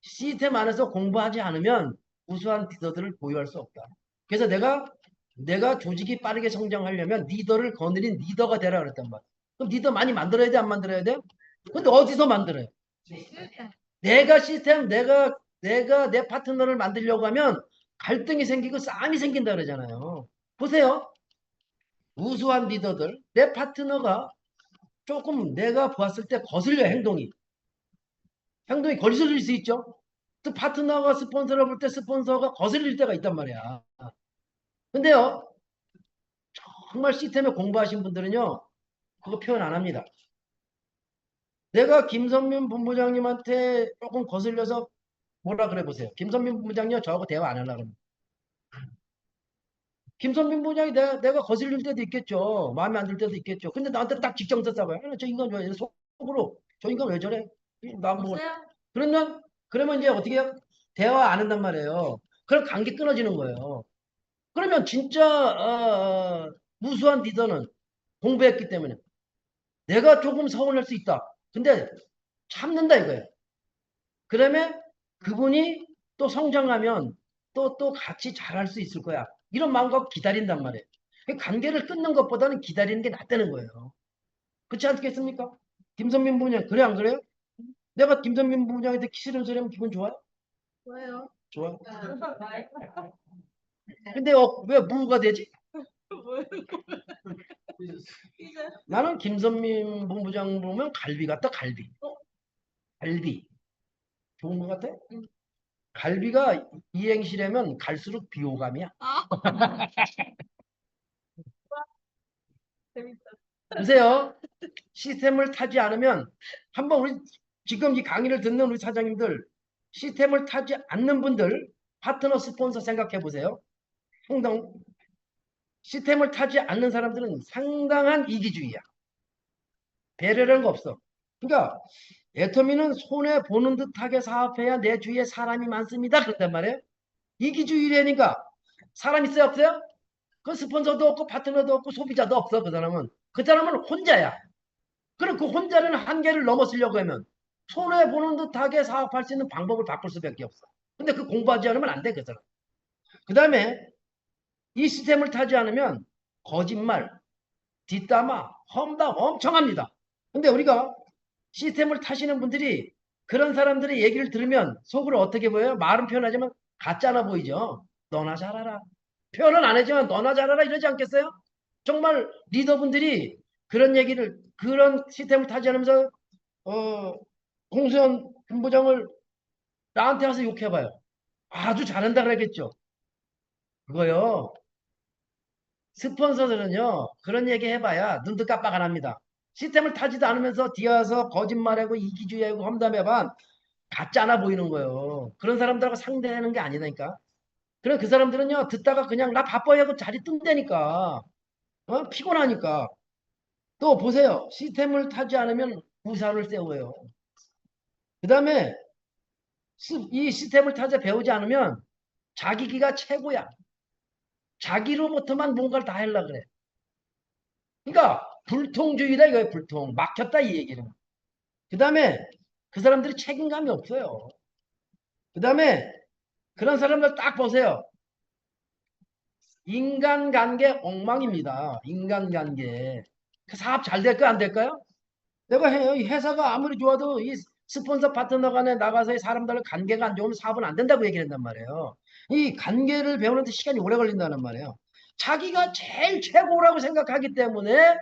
시스템 안에서 공부하지 않으면 우수한 리더들을 보유할 수 없다. 그래서 내가 조직이 빠르게 성장하려면 리더를 거느린 리더가 되라 그랬단 말이야. 그럼 리더 많이 만들어야 돼, 안 만들어야 돼? 근데 어디서 만들어요? 내가 시스템, 내가 내 파트너를 만들려고 하면 갈등이 생기고 싸움이 생긴다 그러잖아요. 보세요. 우수한 리더들, 내 파트너가 조금 내가 보았을 때 거슬려 행동이 거슬릴 수 있죠. 또 파트너가 스폰서를 볼 때 스폰서가 거슬릴 때가 있단 말이야. 근데요, 정말 시스템에 공부하신 분들은요, 그거 표현 안 합니다. 내가 김선민 본부장님한테 조금 거슬려서 뭐라 그래 보세요. 김선민 본부장님 저하고 대화 안 하려고 합니다. 김선민 본부장이 내가 거슬릴 때도 있겠죠. 마음에 안 들 때도 있겠죠. 근데 나한테 딱 직정서 싸봐요. 저 인간 왜 이래? 속으로 저 인간 왜 저래? 나 뭐. 그러면 이제 어떻게 해요? 대화 안 한단 말이에요. 그럼 관계 끊어지는 거예요. 그러면 진짜 무수한 리더는 공부했기 때문에 내가 조금 서운할 수 있다. 근데 참는다 이거예요. 그러면 그분이 또 성장하면 또 같이 잘할 수 있을 거야. 이런 마음을 갖고 기다린단 말이에요. 관계를 끊는 것보다는 기다리는 게 낫다는 거예요. 그렇지 않겠습니까? 김선민 부부장 그래 안 그래요? 내가 김선민 부부장한테 싫은 소리 하면 기분 좋아요? 좋아요. 좋아. 근데 왜 무가 되지? 나는 김선민 본부장 보면 갈비 같다 갈비. 갈비. 좋은 것 같아? 갈비가 이행시라면 갈수록 비호감이야. 재밌다. 보세요. 시스템을 타지 않으면 한번 우리 지금 이 강의를 듣는 우리 사장님들 시스템을 타지 않는 분들 파트너 스폰서 생각해 보세요. 시스템을 타지 않는 사람들은 상당한 이기주의야. 배려라는 거 없어. 그러니까 애터미는 손해 보는 듯하게 사업해야 내 주위에 사람이 많습니다. 그런단 말이에요. 이기주의라니까 사람 있어요 없어요? 그 스폰서도 없고 파트너도 없고 소비자도 없어. 그 사람은 혼자야. 그럼 그 혼자는 한계를 넘어서려고 하면 손해보는 듯하게 사업할 수 있는 방법을 바꿀 수밖에 없어. 근데 그 공부하지 않으면 안 돼. 그 사람. 그 다음에 이 시스템을 타지 않으면 거짓말, 뒷담화, 험담 엄청 합니다. 근데 우리가 시스템을 타시는 분들이 그런 사람들의 얘기를 들으면 속으로 어떻게 보여요? 말은 표현하지만 가짜나 보이죠. 너나 잘하라. 표현은 안 하지만 너나 잘하라 이러지 않겠어요? 정말 리더분들이 그런 시스템을 타지 않으면서 공수현 본부장을 나한테 와서 욕해봐요. 아주 잘한다 그러겠죠. 그거요. 스폰서들은요. 그런 얘기 해봐야 눈도 깜빡 안 합니다. 시스템을 타지도 않으면서 뒤에 와서 거짓말하고 이기주의하고 험담해봐 가짜나 보이는 거예요. 그런 사람들하고 상대하는 게 아니다니까. 그래 그 사람들은요. 듣다가 그냥 나 바빠요 하고 자리 뜬다니까. 피곤하니까. 또 보세요. 시스템을 타지 않으면 우산을 세워요. 그 다음에 이 시스템을 타자 배우지 않으면 자기기가 최고야. 자기로부터만 뭔가를 다 하려고 그래. 그러니까 불통주의다 이거예요. 불통. 막혔다 이 얘기는. 그 다음에 그 사람들이 책임감이 없어요. 그 다음에 그런 사람들 딱 보세요. 인간관계 엉망입니다. 인간관계. 그 사업 잘 될까 안 될까요? 내가 해요. 이 회사가 아무리 좋아도 이 스폰서 파트너 간에 나가서의 사람들의 관계가 안 좋으면 사업은 안 된다고 얘기를 한단 말이에요. 이 관계를 배우는데 시간이 오래 걸린다는 말이에요. 자기가 제일 최고라고 생각하기 때문에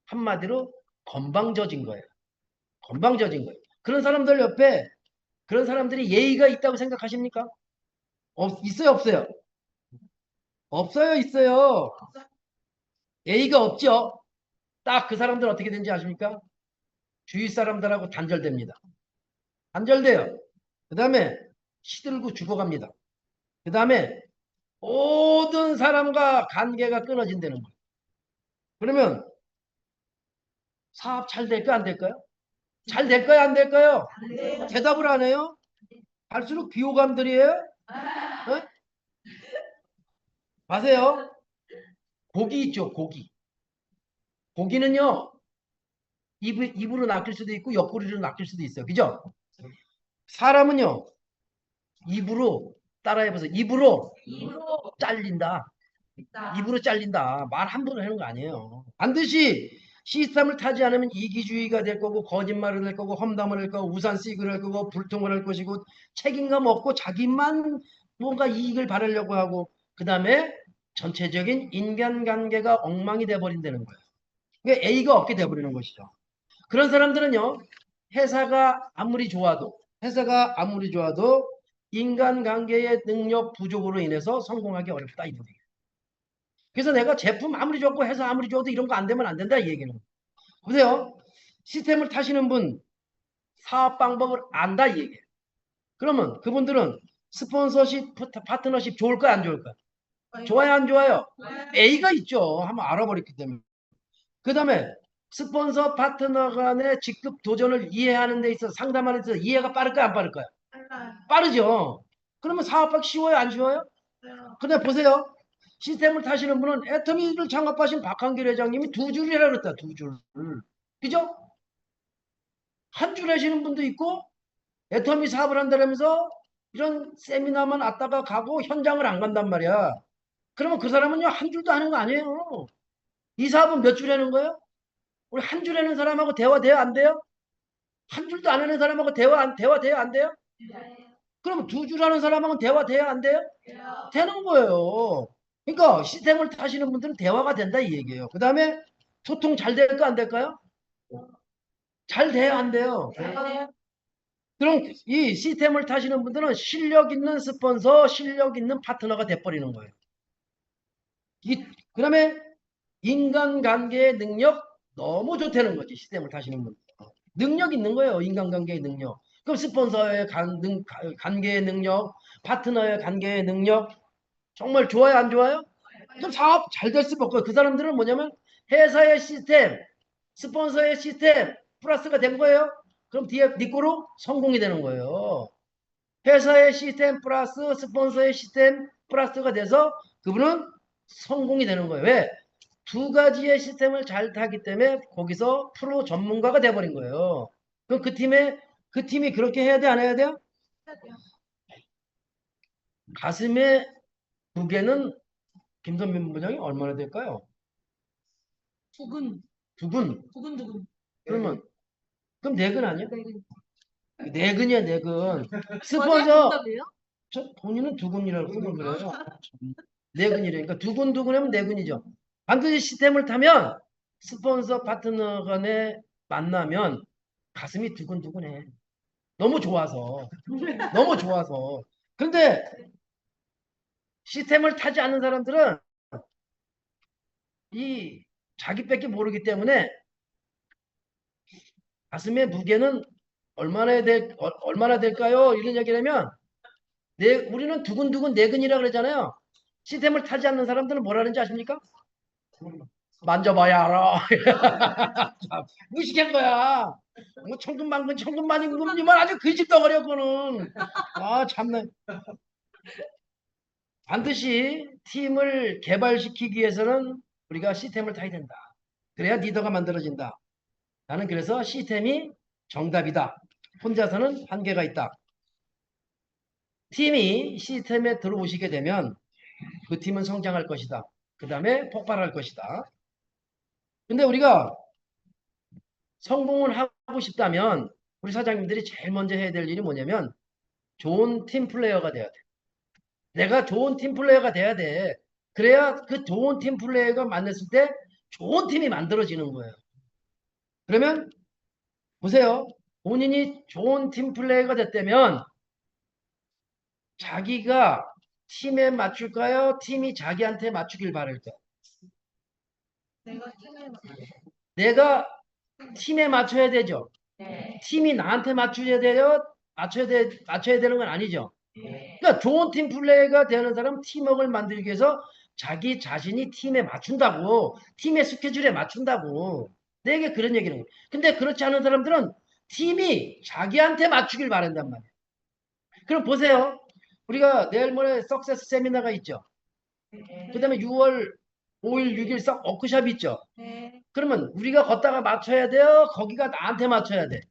한마디로 건방져진 거예요. 건방져진 거예요. 그런 사람들 옆에 그런 사람들이 예의가 있다고 생각하십니까? 있어요, 없어요? 없어요, 있어요. 예의가 없죠. 딱 그 사람들 어떻게 되는지 아십니까? 주위 사람들하고 단절됩니다. 단절돼요. 그 다음에 시들고 죽어갑니다. 그 다음에 모든 사람과 관계가 끊어진다는 거예요. 그러면 사업 잘 될까 안 될까요? 잘 될까요 안 될까요? 대답을 안 해요? 갈수록 비호감들이에요? 어? 아세요? 고기 있죠, 고기. 고기는요, 입으로 낚일 수도 있고 옆구리로 낚일 수도 있어요. 그죠? 사람은요, 입으로 따라해보세요. 입으로 잘린다. 입으로 잘린다. 말 함부로 하는 거 아니에요. 반드시 시스템을 타지 않으면 이기주의가 될 거고 거짓말을 할 거고 험담을 할 거고 우산 씩을 할 거고 불통을 할 것이고 책임감 없고 자기만 뭔가 이익을 바라려고 하고 그 다음에 전체적인 인간관계가 엉망이 돼버린다는 거예요. 그러니까 A가 없게 돼버리는 것이죠. 그런 사람들은요. 회사가 아무리 좋아도 인간관계의 능력 부족으로 인해서 성공하기 어렵다 이 얘기예요. 그래서 내가 제품 아무리 좋고 회사 아무리 좋아도 이런 거 안 되면 안 된다 이 얘기는. 보세요. 시스템을 타시는 분 사업 방법을 안다 이 얘기예요. 그러면 그분들은 스폰서십 파트너십 좋을까요 안 좋을까요? 좋아요 안 좋아요? A가 있죠. 한번 알아버렸기 때문에. 그 다음에 스폰서 파트너 간의 직급 도전을 이해하는 데 있어서 상담하는 데 있어서 이해가 빠를까요 안 빠를까요? 빠르죠. 그러면 사업하기 쉬워요 안 쉬워요? 근데 보세요. 시스템을 타시는 분은 애터미를 창업하신 박한길 회장님이 두 줄이라 그랬다. 두 줄. 그죠? 한 줄 하시는 분도 있고 애터미 사업을 한다면서 이런 세미나만 왔다가 가고 현장을 안 간단 말이야. 그러면 그 사람은요 한 줄도 하는 거 아니에요. 이 사업은 몇 줄 하는 거예요? 우리 한 줄 하는 사람하고 대화 돼요 안 돼요? 한 줄도 안 하는 사람하고 대화 돼요 안 돼요? 그럼 두 줄 하는 사람하고 대화 돼요 안 돼요? 되는 거예요. 그러니까 시스템을 타시는 분들은 대화가 된다 이 얘기예요. 그 다음에 소통 잘 될까 안 될까요? 잘 돼요 안 돼요? 그럼 이 시스템을 타시는 분들은 실력 있는 스폰서, 실력 있는 파트너가 돼버리는 거예요. 그 다음에 인간관계의 능력 너무 좋다는 거지 시스템을 타시는 분들. 능력 있는 거예요. 인간관계의 능력. 그럼 스폰서의 관계의 능력, 파트너의 관계의 능력 정말 좋아요 안 좋아요? 그럼 사업 잘 될 수밖에 없고 그 사람들은 뭐냐면 회사의 시스템, 스폰서의 시스템 플러스가 된 거예요. 그럼 뒤에 니꼬로 성공이 되는 거예요. 회사의 시스템 플러스 스폰서의 시스템 플러스가 돼서 그분은 성공이 되는 거예요. 왜? 두 가지의 시스템을 잘 타기 때문에 거기서 프로 전문가가 돼버린 거예요. 그럼 그 팀이 그렇게 해야 돼, 안 해야 돼요? 가슴의 무게는 김선민 부장이 얼마나 될까요? 두근, 두근. 두근두근. 그러면 그럼 네근 아니야? 네근이야 네근. 맞아요? 스폰서 정답이에요? 저 본인은 두근이라고 쓰면 그래요. 네근이라니까 두근두근하면 네근이죠. 반드시 시스템을 타면 스폰서 파트너 간에 만나면 가슴이 두근두근해. 너무 좋아서. 너무 좋아서. 근데 시스템을 타지 않는 사람들은 이 자기밖에 모르기 때문에 가슴의 무게는 얼마나 될까요? 이런 얘기를 하면 우리는 두근두근 내근이라 그러잖아요. 시스템을 타지 않는 사람들은 뭐라는지 아십니까? 만져봐야 알아. 무식한 거야. 뭐 천근만근 천근만근이면 아주 거짓덩어리야 그거는. 아 참나. 반드시 팀을 개발시키기 위해서는 우리가 시스템을 타야 된다. 그래야 리더가 만들어진다. 나는 그래서 시스템이 정답이다. 혼자서는 한계가 있다. 팀이 시스템에 들어오시게 되면 그 팀은 성장할 것이다. 그 다음에 폭발할 것이다. 근데 우리가 성공을 하고 싶다면 우리 사장님들이 제일 먼저 해야 될 일이 뭐냐면 좋은 팀 플레이어가 돼야 돼. 내가 좋은 팀 플레이어가 돼야 돼. 그래야 그 좋은 팀 플레이어가 만났을 때 좋은 팀이 만들어지는 거예요. 그러면 보세요. 본인이 좋은 팀 플레이어가 됐다면 자기가 팀에 맞출까요? 팀이 자기한테 맞추길 바랄까요? 내가 팀에 맞춰야 되죠. 팀이 나한테 맞춰야 돼요? 맞춰야 되는 건 아니죠. 그러니까 좋은 팀 플레이가 되는 사람은 팀워크를 만들기 위해서 자기 자신이 팀에 맞춘다고, 팀의 스케줄에 맞춘다고. 내게 그런 얘기는 거예요. 근데 그렇지 않은 사람들은 팀이 자기한테 맞추길 바란단 말이에요. 그럼 보세요. 우리가 내일 모레 석세스 세미나가 있죠. 그 다음에 6월 5일, 6일 워크숍 있죠. 그러면 우리가 걷다가 맞춰야 돼요? 거기가 나한테 맞춰야 돼?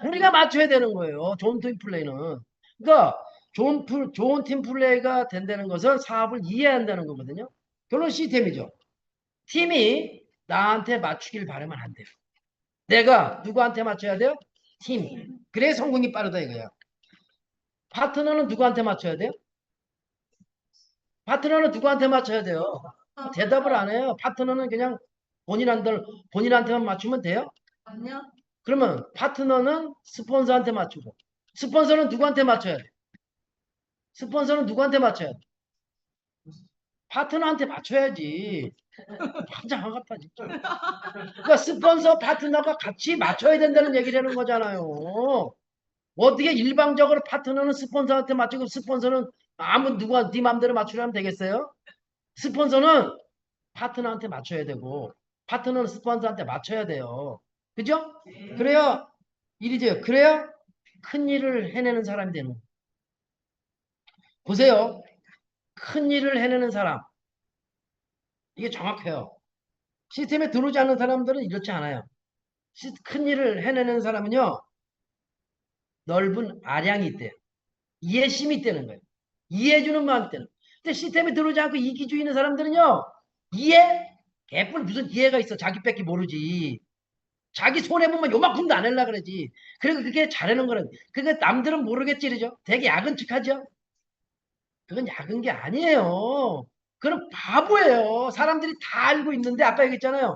우리가 맞춰야 되는 거예요. 좋은 팀 플레이는. 그러니까 좋은 팀 플레이가 된다는 것은 사업을 이해한다는 거거든요. 결론 시스템이죠. 팀이 나한테 맞추길 바라면 안 돼요. 내가 누구한테 맞춰야 돼요? 팀. 그래 성공이 빠르다 이거야. 파트너는 누구한테 맞춰야 돼요? 파트너는 누구한테 맞춰야 돼요? 대답을 안 해요. 파트너는 그냥 본인한테만 맞추면 돼요? 아니요. 그러면 파트너는 스폰서한테 맞추고 스폰서는 누구한테 맞춰야 돼? 스폰서는 누구한테 맞춰야 돼? 파트너한테 맞춰야지. 환장하겠다 진짜. 그러니까 스폰서 파트너가 같이 맞춰야 된다는 얘기를 하는 거잖아요. 어떻게 일방적으로 파트너는 스폰서한테 맞추고 스폰서는 누가 네 맘대로 맞추려면 되겠어요? 스폰서는 파트너한테 맞춰야 되고 파트너는 스폰서한테 맞춰야 돼요. 그죠? 그래야 일이 돼요. 그래야 큰 일을 해내는 사람이 되는 거예요. 보세요. 큰 일을 해내는 사람. 이게 정확해요. 시스템에 들어오지 않는 사람들은 이렇지 않아요. 큰 일을 해내는 사람은요. 넓은 아량이 있대요. 이해심이 있다는 거예요. 이해해주는 마음이 있다는 거예요. 근데 시스템에 들어오지 않고 이기주의 있는 사람들은요. 이해? 개뿔 무슨 이해가 있어. 자기 뺏기 모르지. 자기 손해보면 요만큼도 안 하려고 그러지. 그리고 그게 잘하는 거는 그게 남들은 모르겠지 그러죠. 되게 야근 척하죠. 그건 야근 게 아니에요. 그건 바보예요. 사람들이 다 알고 있는데 아까 얘기했잖아요.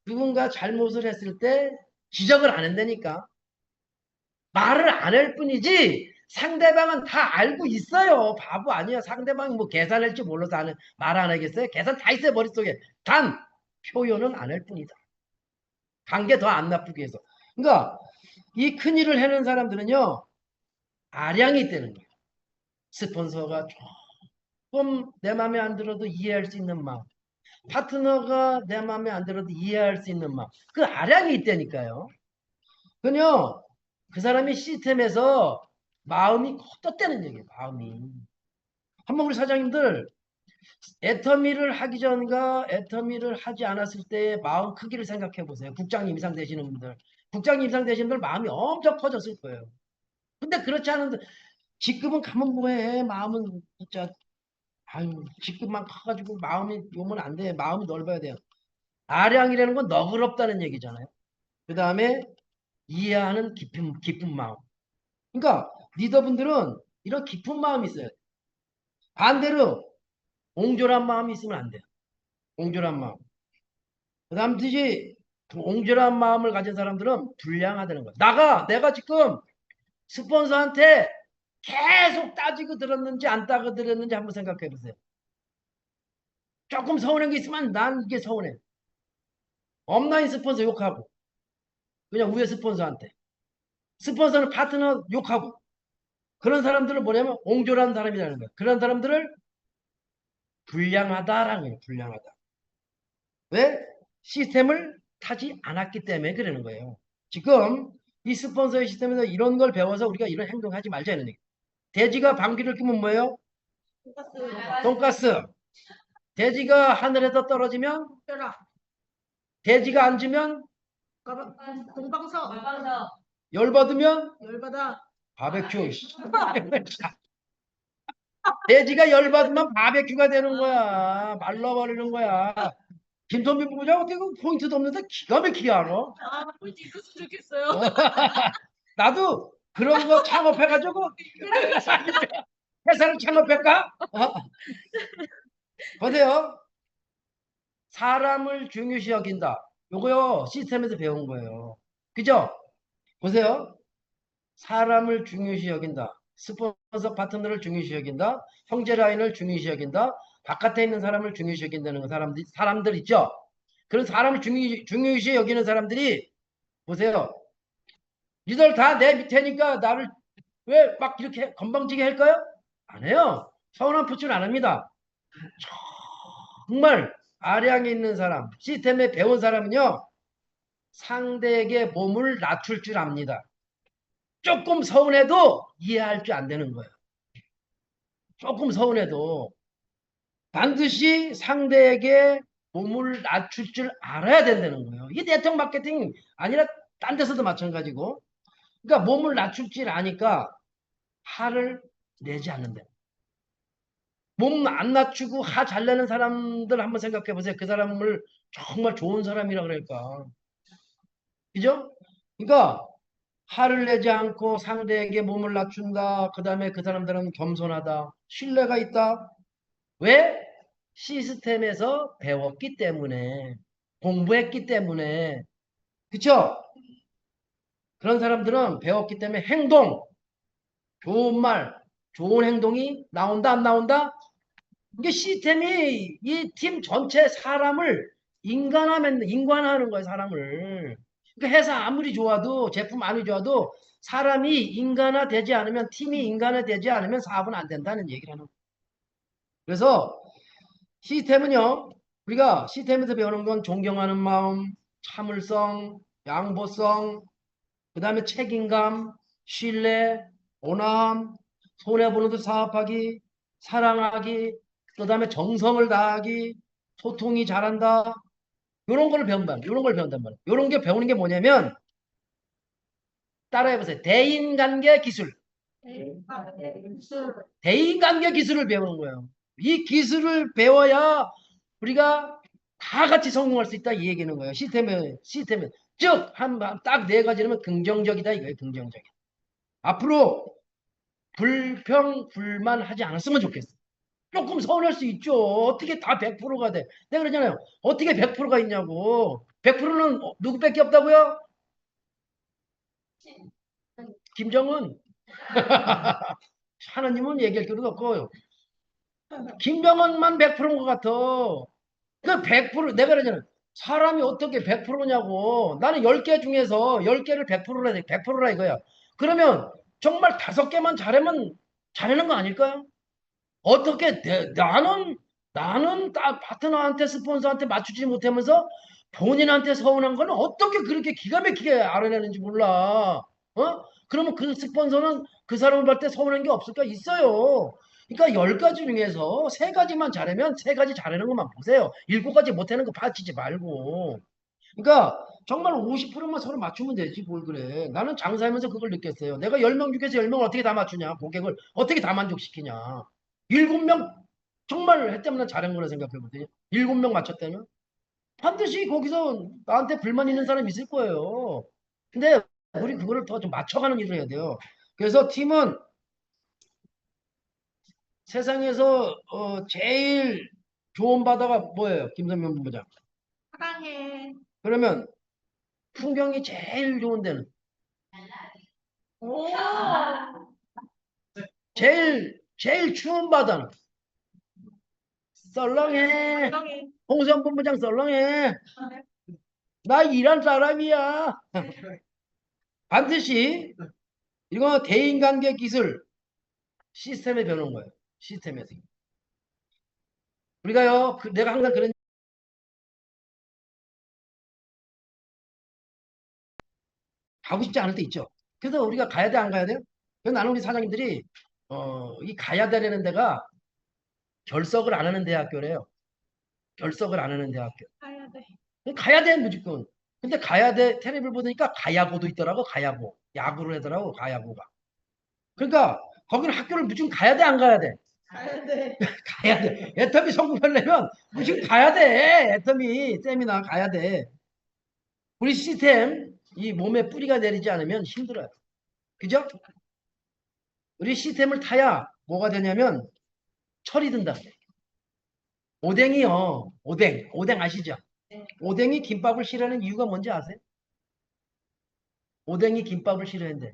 누군가 잘못을 했을 때 지적을 안 한다니까. 말을 안 할 뿐이지 상대방은 다 알고 있어요. 바보 아니에요. 상대방이 뭐 계산할 줄 몰라서 말 안 하겠어요? 계산 다 있어요. 머릿속에. 단 표현은 안 할 뿐이다. 관계 더 안 나쁘게 해서. 그러니까 이 큰일을 해는 사람들은요. 아량이 있다는 거예요. 스폰서가 조금 내 마음에 안 들어도 이해할 수 있는 마음. 파트너가 내 마음에 안 들어도 이해할 수 있는 마음. 그 아량이 있다니까요. 그건요. 그 사람이 시스템에서 마음이 컸다는 얘기예요. 마음이. 한번 우리 사장님들 애터미를 하기 전과 애터미를 하지 않았을 때의 마음 크기를 생각해 보세요. 국장님 이상 되시는 분들. 국장님 이상 되시는 분들 마음이 엄청 커졌을 거예요. 근데 그렇지 않은데 직급은 가면 뭐해. 마음은 진짜 아유 직급만 커가지고 마음이 요면 안 돼. 마음이 넓어야 돼요. 아량이라는 건 너그럽다는 얘기잖아요. 그 다음에 이해하는 깊은 마음. 그러니까 리더분들은 이런 깊은 마음이 있어요. 반대로 옹졸한 마음이 있으면 안 돼요. 옹졸한 마음. 그 다음 뜻이 옹졸한 마음을 가진 사람들은 불량하다는 거예요. 내가 지금 스폰서한테 계속 따지고 들었는지 안 따지고 들었는지 한번 생각해 보세요. 조금 서운한 게 있으면 난 이게 서운해. 업라인 스폰서 욕하고 그냥 위에 스폰서한테. 스폰서는 파트너 욕하고 그런 사람들을 뭐냐면 옹졸한 사람이라는 거예요. 그런 사람들을 불량하다라는 거예요. 불량하다. 왜? 시스템을 타지 않았기 때문에 그러는 거예요. 지금 이 스폰서의 시스템에서 이런 걸 배워서 우리가 이런 행동하지 말자는 얘기예요. 돼지가 방귀를 뀌면 뭐예요? 돈가스. 돼지가 하늘에서 떨어지면 돼지가 앉으면 동방서 열받으면 열받아. 바베큐. 돼지가 열받으면 바베큐가 되는 거야. 말라버리는 거야. 김선빈 부부장 어떻게 그 포인트도 없는데 기가 막히게 알아? 아, 꿀 있었으면 좋겠어요. 나도 그런 거 창업해가지고 회사를 창업할까? 보세요. 사람을 중요시 여긴다. 요거요, 시스템에서 배운 거예요. 그죠? 보세요. 사람을 중요시 여긴다. 스폰서 파트너를 중요시 여긴다. 형제 라인을 중요시 여긴다. 바깥에 있는 사람을 중요시 여긴다는 거 사람들 있죠? 그런 사람을 중요시 여기는 사람들이 보세요. 니들 다 내 밑에니까 나를 왜 막 이렇게 건방지게 할까요? 안 해요. 서운한 표출 안 합니다. 정말 아량에 있는 사람, 시스템에 배운 사람은요, 상대에게 몸을 낮출 줄 압니다. 조금 서운해도 이해할 줄 안 되는 거예요. 조금 서운해도 반드시 상대에게 몸을 낮출 줄 알아야 된다는 거예요. 이게 네트워크 마케팅 아니라 딴 데서도 마찬가지고. 그러니까 몸을 낮출 줄 아니까 화를 내지 않는다. 몸 안 낮추고 화 잘 내는 사람들 한번 생각해 보세요. 그 사람을 정말 좋은 사람이라 그럴까. 그죠? 그러니까 화를 내지 않고 상대에게 몸을 낮춘다. 그 다음에 그 사람들은 겸손하다. 신뢰가 있다. 왜? 시스템에서 배웠기 때문에, 공부했기 때문에. 그쵸? 그런 사람들은 배웠기 때문에 행동, 좋은 말, 좋은 행동이 나온다, 안 나온다? 이게 시스템이 이 팀 전체 사람을 인간화하는 거예요, 사람을. 그러니까 회사 아무리 좋아도, 제품 아무리 좋아도, 사람이 인간화되지 않으면, 팀이 인간화되지 않으면 사업은 안 된다는 얘기를 하는 거예요. 그래서 시스템은요, 우리가 시스템에서 배우는 건 존경하는 마음, 참을성, 양보성, 그 다음에 책임감, 신뢰, 온화함, 손해보는 듯 사업하기, 사랑하기, 그 다음에 정성을 다하기, 소통이 잘한다. 요런 걸 배운단 말이에요. 요런 걸 배운단 말이에요. 요런 게 배우는 게 뭐냐면, 따라해보세요. 대인관계 기술. 대인관계 기술을 배우는 거예요. 이 기술을 배워야 우리가 다 같이 성공할 수 있다 이 얘기는 거예요. 시스템에 즉 딱 네 가지는 긍정적이다 이거예요. 긍정적이다. 앞으로 불평 불만하지 않았으면 좋겠어. 조금 서운할 수 있죠. 어떻게 다 100%가 돼? 내가 그러잖아요. 어떻게 100%가 있냐고. 100%는 누구밖에 없다고요? 김정은. 하나님은 얘기할 필요도 없고 김정은만 100%인 것 같아. 그 100% 내가 그러잖아. 사람이 어떻게 100%냐고. 나는 10개 중에서 10개를 100%라 이거야. 그러면 정말 5개만 잘하면 잘하는 거 아닐까요? 어떻게 나는 파트너한테 스폰서한테 맞추지 못하면서 본인한테 서운한 거는 어떻게 그렇게 기가 막히게 알아내는지 몰라. 어? 그러면 그 스폰서는 그 사람을 볼 때 서운한 게 없을까? 있어요. 그러니까 10가지 중에서 3가지만 잘하면 3가지 잘하는 것만 보세요. 7가지 못하는 거 파치지 말고. 그러니까 정말 50%만 서로 맞추면 되지 뭘 그래. 나는 장사하면서 그걸 느꼈어요. 내가 10명 중에서 10명을 어떻게 다 맞추냐. 고객을 어떻게 다 만족시키냐. 7명 정말 했다면 잘한 거라 생각해보세요. 7명 맞췄다면 반드시 거기서 나한테 불만 있는 사람 있을 거예요. 근데 우리 그거를 더 좀 맞춰가는 일을 해야 돼요. 그래서 팀은 세상에서 제일 좋은 바다가 뭐예요? 김선명 본부장. 사랑해. 그러면 풍경이 제일 좋은 데는 오. 제일 추운 바다는 썰렁해. 사랑해. 홍성 본부장 썰렁해. 나 일한 사람이야. 반드시 이거 대인관계 기술 시스템에 배우는 거예요. 시스템에서. 우리가요, 내가 항상 그런 가고 싶지 않을 때 있죠. 그래서 우리가 가야 돼, 안 가야 돼요? 그래서 나는 우리 사장님들이 이 가야 되는 데가 결석을 안 하는 대학교래요. 결석을 안 하는 대학교. 가야 돼. 가야 돼, 무조건. 근데 가야 돼, 텔레비를 보니까 가야고도 있더라고, 가야고. 야구를 하더라고, 가야고가. 그러니까 거기는 학교를 무조건 가야 돼, 안 가야 돼? 가야 돼. 가야 돼. 애터미 성공하려면 무조건 가야 돼. 애터미 세미나 가야 돼. 우리 시스템 이 몸에 뿌리가 내리지 않으면 힘들어요. 그죠? 우리 시스템을 타야 뭐가 되냐면 철이 든다. 오뎅이요. 오뎅 아시죠? 오뎅이 김밥을 싫어하는 이유가 뭔지 아세요? 오뎅이 김밥을 싫어한대.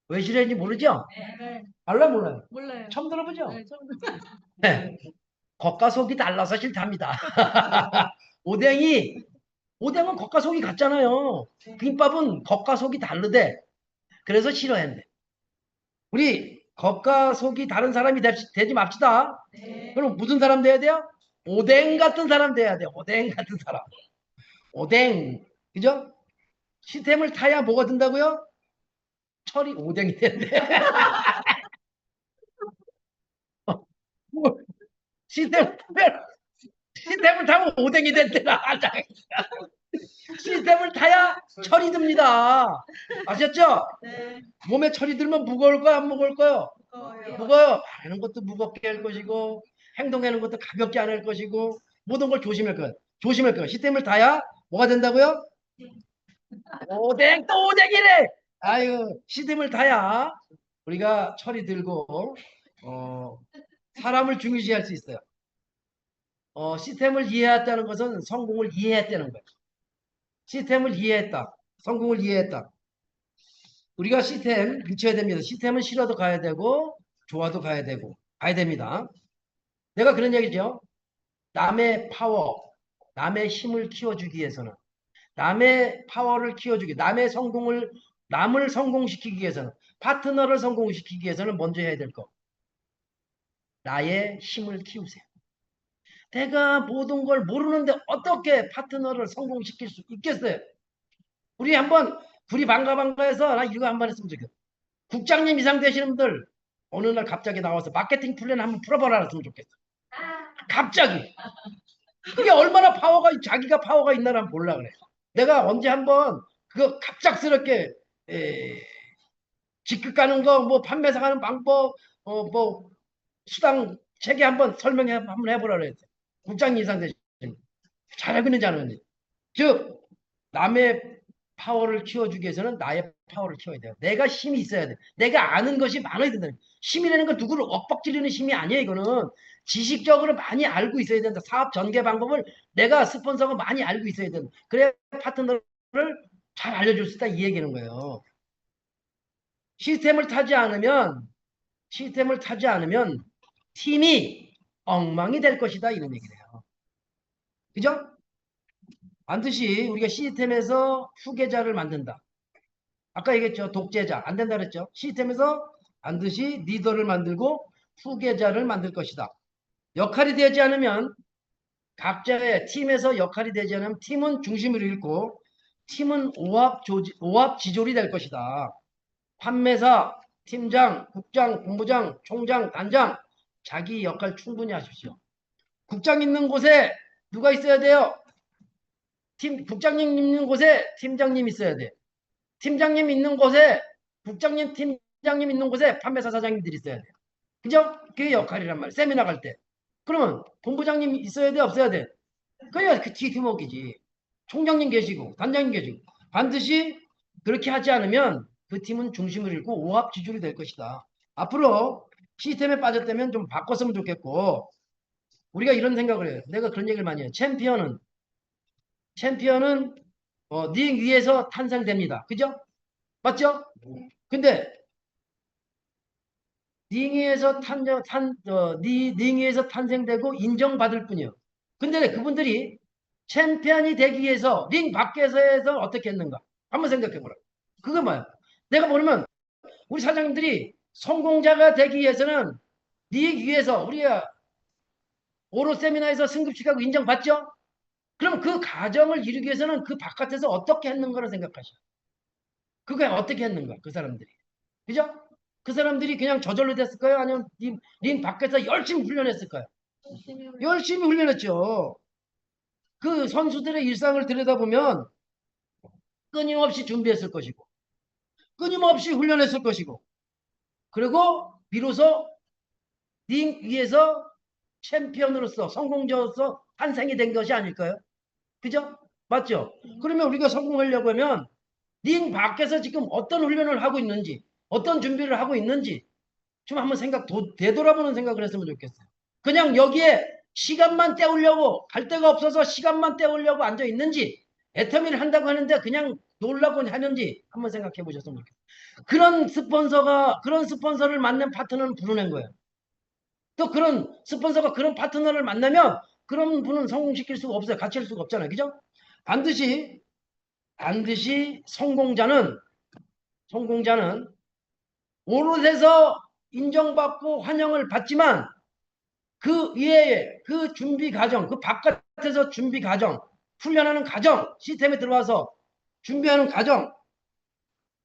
왜 싫어하는지 모르죠? 네. 알라 몰라요? 몰라요. 처음 들어보죠? 네, 처음 듣어요. 네. 겉과 속이 달라서 싫답니다. 오뎅은 겉과 속이 같잖아요. 김밥은 겉과 속이 다르대. 그래서 싫어한대. 우리 겉과 속이 다른 사람이 되지 맙시다. 그럼 무슨 사람 돼야 돼요? 오뎅 같은 사람 돼야 돼요. 오뎅 같은 사람. 오뎅. 그죠? 시스템을 타야 뭐가 된다고요? 철이 오뎅이 된대. 뭐, 시스템을 타면 오뎅이 된대라. 시스템을 타야 철이 듭니다. 아셨죠? 네. 몸에 철이 들면 무거울까요? 안 무거울까요? 무거워요. 무거워요. 말하는 것도 무겁게 할 것이고 행동하는 것도 가볍게 안 할 것이고 모든 걸 조심할 거예요. 조심할 거예요. 시스템을 타야 뭐가 된다고요? 오뎅 또 오뎅이래. 아유 시스템을 타야 우리가 철이 들고 사람을 중요시할 수 있어요. 시스템을 이해했다는 것은 성공을 이해했다는 거예요. 시스템을 이해했다. 성공을 이해했다. 우리가 시스템 미쳐야 됩니다. 시스템은 싫어도 가야 되고 좋아도 가야 되고 가야 됩니다. 내가 그런 얘기죠. 남의 파워, 남의 힘을 키워주기 위해서는 남의 파워를 키워주기, 남을 성공시키기 위해서는 파트너를 성공시키기 위해서는 먼저 해야 될 거. 나의 힘을 키우세요. 내가 모든 걸 모르는데 어떻게 파트너를 성공시킬 수 있겠어요? 우리 한번 둘이 반가해서 나 이거 한번 했으면 좋겠어. 국장님 이상 되시는 분들 어느 날 갑자기 나와서 마케팅 플랜 한번 풀어보라 했으면 좋겠어. 갑자기. 그게 얼마나 자기가 파워가 있나를 한번 몰라 그래. 내가 언제 한번 그거 갑작스럽게 직급 가는 거, 뭐 판매사 가는 방법, 뭐 수당 체계 한번 한번 해보라 그랬어. 국장님 이상 되시는 잘하고 있는지 안 하는지. 즉 남의 파워를 키워주기 위해서는 나의 파워를 키워야 돼요. 내가 힘이 있어야 돼. 내가 아는 것이 많아야 된다. 힘이라는 건 누구를 엇박지르는 힘이 아니에요. 이거는 지식적으로 많이 알고 있어야 된다. 사업 전개 방법을 내가 스폰서가 많이 알고 있어야 된다. 그래야 파트너를 잘 알려줄 수 있다. 이 얘기는 거예요. 시스템을 타지 않으면 팀이 엉망이 될 것이다. 이런 얘기래요. 그죠? 반드시 우리가 시스템에서 후계자를 만든다. 아까 얘기했죠. 독재자. 안 된다 그랬죠. 시스템에서 반드시 리더를 만들고 후계자를 만들 것이다. 역할이 되지 않으면 각자의 팀에서 역할이 되지 않으면 팀은 중심을 잃고 팀은 오합지졸이 될 것이다. 판매사, 팀장, 국장, 본부장, 총장, 단장 자기 역할 충분히 하십시오. 국장 있는 곳에 누가 있어야 돼요? 국장님 있는 곳에 팀장님 있어야 돼. 팀장님 있는 곳에 국장님, 팀장님 있는 곳에 판매사 사장님들이 있어야 돼. 그죠? 그게 역할이란 말이야. 세미나 갈 때. 그러면 본부장님 있어야 돼? 없어야 돼? 그래야 그 팀워크이지. 총장님 계시고 단장님 계시고 반드시 그렇게 하지 않으면 그 팀은 중심을 잃고 오합지졸이 될 것이다. 앞으로 시스템에 빠졌다면 좀 바꿨으면 좋겠고 우리가 이런 생각을 해요. 내가 그런 얘기를 많이 해요. 챔피언은 링 위에서 탄생됩니다. 그죠? 맞죠? 근데 링 위에서 링 위에서 탄생되고 인정받을 뿐이요. 근데 그분들이 챔피언이 되기 위해서 링 밖에서 해서 어떻게 했는가? 한번 생각해 보라. 그거 뭐야? 내가 모르면 우리 사장님들이 성공자가 되기 위해서는 링 위에서 우리가 오로 세미나에서 승급식하고 인정받죠? 그럼 그 과정을 이루기 위해서는 그 바깥에서 어떻게 했는가를 생각하셔. 그게 어떻게 했는가? 그 사람들이. 그죠? 그 사람들이 그냥 저절로 됐을까요? 아니면 링 밖에서 열심히 훈련했을까요? 열심히 훈련했죠. 그 선수들의 일상을 들여다보면 끊임없이 준비했을 것이고 끊임없이 훈련했을 것이고 그리고 비로소 링 위에서 챔피언으로서 성공자로서 탄생이 된 것이 아닐까요? 그죠? 맞죠? 그러면 우리가 성공하려고 하면 링 밖에서 지금 어떤 훈련을 하고 있는지 어떤 준비를 하고 있는지 좀 한번 되돌아보는 생각을 했으면 좋겠어요. 그냥 여기에 시간만 때우려고 갈 데가 없어서 시간만 때우려고 앉아 있는지 애터미를 한다고 하는데 그냥 놀라고 하는지 한번 생각해 보셨으면 좋겠어요. 그런 스폰서를 만난 파트너는 부르는 거예요. 또 그런 스폰서가 그런 파트너를 만나면 그런 분은 성공시킬 수가 없어요. 같이 할 수가 없잖아요. 그죠? 반드시 성공자는 오롯해서 인정받고 환영을 받지만 그 이외에 그 준비 과정, 그 바깥에서 준비 과정, 훈련하는 과정, 시스템에 들어와서 준비하는 과정,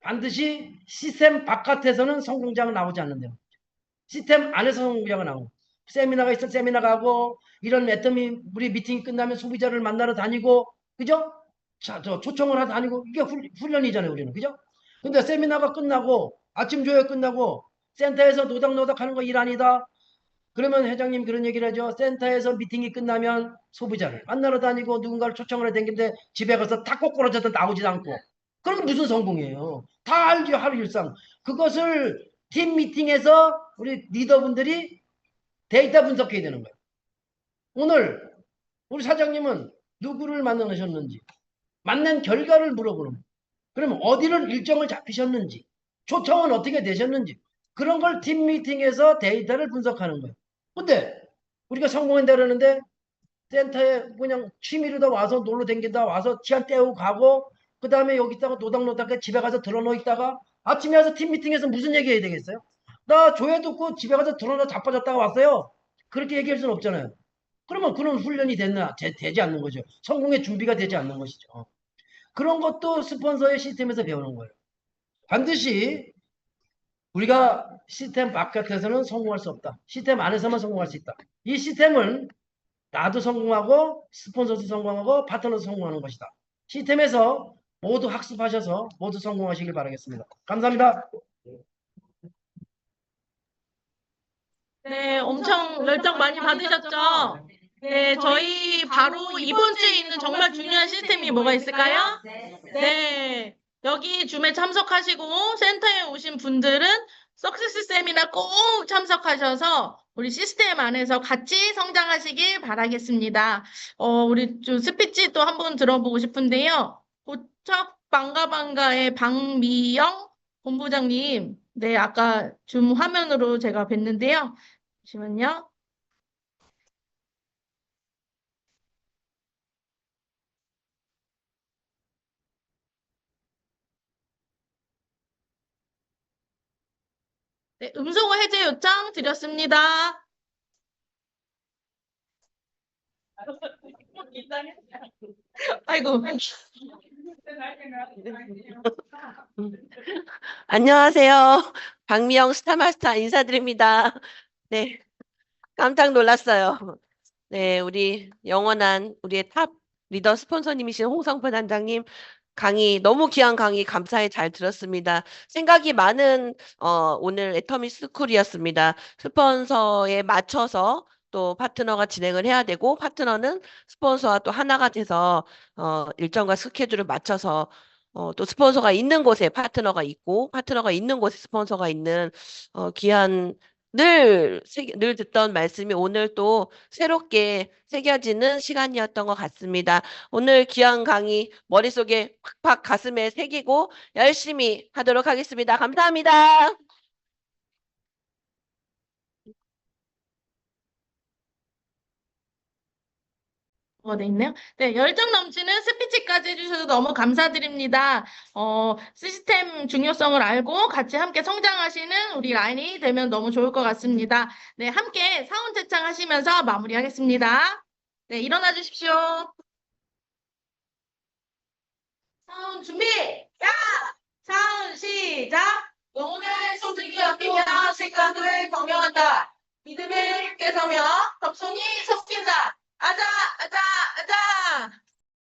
반드시 시스템 바깥에서는 성공자가 나오지 않는데요. 시스템 안에서 성공자가 나오고 세미나가 있어 세미나 가고 이런 애터미 우리 미팅이 끝나면 소비자를 만나러 다니고 그죠? 자, 초청을 하러 다니고 이게 훈련이잖아요 우리는 그죠? 근데 세미나가 끝나고 아침 조회 끝나고 센터에서 노닥노닥 하는 거 일 아니다. 그러면 회장님 그런 얘기를 하죠. 센터에서 미팅이 끝나면 소비자를 만나러 다니고 누군가를 초청을 해야 되는데 집에 가서 다 꼬꾸라져도 나오지도 않고 그럼 무슨 성공이에요. 다 알죠. 하루 일상. 그것을 팀 미팅에서 우리 리더분들이 데이터 분석해야 되는 거예요. 오늘 우리 사장님은 누구를 만나셨는지 만난 결과를 물어보는 거예요. 그럼 어디를 일정을 잡히셨는지 초청은 어떻게 되셨는지 그런 걸 팀 미팅에서 데이터를 분석하는 거예요. 근데 우리가 성공한다 그러는데 센터에 그냥 취미로다 와서 놀러 댕긴다 와서 시간 때우고 가고 그 다음에 여기 있다가 노닥노닥 집에 가서 들어놓 있다가 아침에 와서 팀 미팅에서 무슨 얘기 해야 되겠어요? 나 조회 듣고 집에 가서 들어놓 자빠졌다가 왔어요. 그렇게 얘기할 수는 없잖아요. 그러면 그런 훈련이 되지 않는 거죠. 성공의 준비가 되지 않는 것이죠. 그런 것도 스폰서의 시스템에서 배우는 거예요. 반드시 우리가 시스템 바깥에서는 성공할 수 없다. 시스템 안에서만 성공할 수 있다. 이 시스템은 나도 성공하고 스폰서도 성공하고 파트너도 성공하는 것이다. 시스템에서 모두 학습하셔서 모두 성공하시길 바라겠습니다. 감사합니다. 네, 엄청 열정 많이 받으셨죠? 네, 저희 바로 이번 주에 있는 정말 중요한 시스템이 뭐가 있을까요? 네, 여기 줌에 참석하시고 센터에 오신 분들은 석세스 세미나 꼭 참석하셔서 우리 시스템 안에서 같이 성장하시길 바라겠습니다. 우리 좀 스피치 또 한번 들어보고 싶은데요. 고척 방가방가의 박미영 본부장님, 네, 아까 줌 화면으로 제가 뵀는데요. 잠시만요. 네, 음성 해제 요청 드렸습니다. 아이고. 안녕하세요. 박미영 스타마스터 인사드립니다. 네, 깜짝 놀랐어요. 네, 우리 영원한 우리의 탑 리더 스폰서님이신 홍성표 단장님 너무 귀한 강의 감사히 잘 들었습니다. 생각이 많은 오늘 애터미 스쿨이었습니다. 스폰서에 맞춰서 또 파트너가 진행을 해야 되고 파트너는 스폰서와 또 하나가 돼서 일정과 스케줄을 맞춰서 또 스폰서가 있는 곳에 파트너가 있고 파트너가 있는 곳에 스폰서가 있는 귀한 늘 듣던 말씀이 오늘 또 새롭게 새겨지는 시간이었던 것 같습니다. 오늘 귀한 강의 머릿속에 팍팍 가슴에 새기고 열심히 하도록 하겠습니다. 감사합니다. 돼 있네요. 네, 열정 넘치는 스피치까지 해주셔서 너무 감사드립니다. 시스템 중요성을 알고 같이 함께 성장하시는 우리 라인이 되면 너무 좋을 것 같습니다. 네, 함께 사원 채창하시면서 마무리하겠습니다. 네, 일어나 주십시오. 사원 준비! 야! 사원 시작! 영혼의 소득이 아끼며 생각을 경영한다. 믿음에 함께 서며 덕손이 섞인다. 아자! 아자!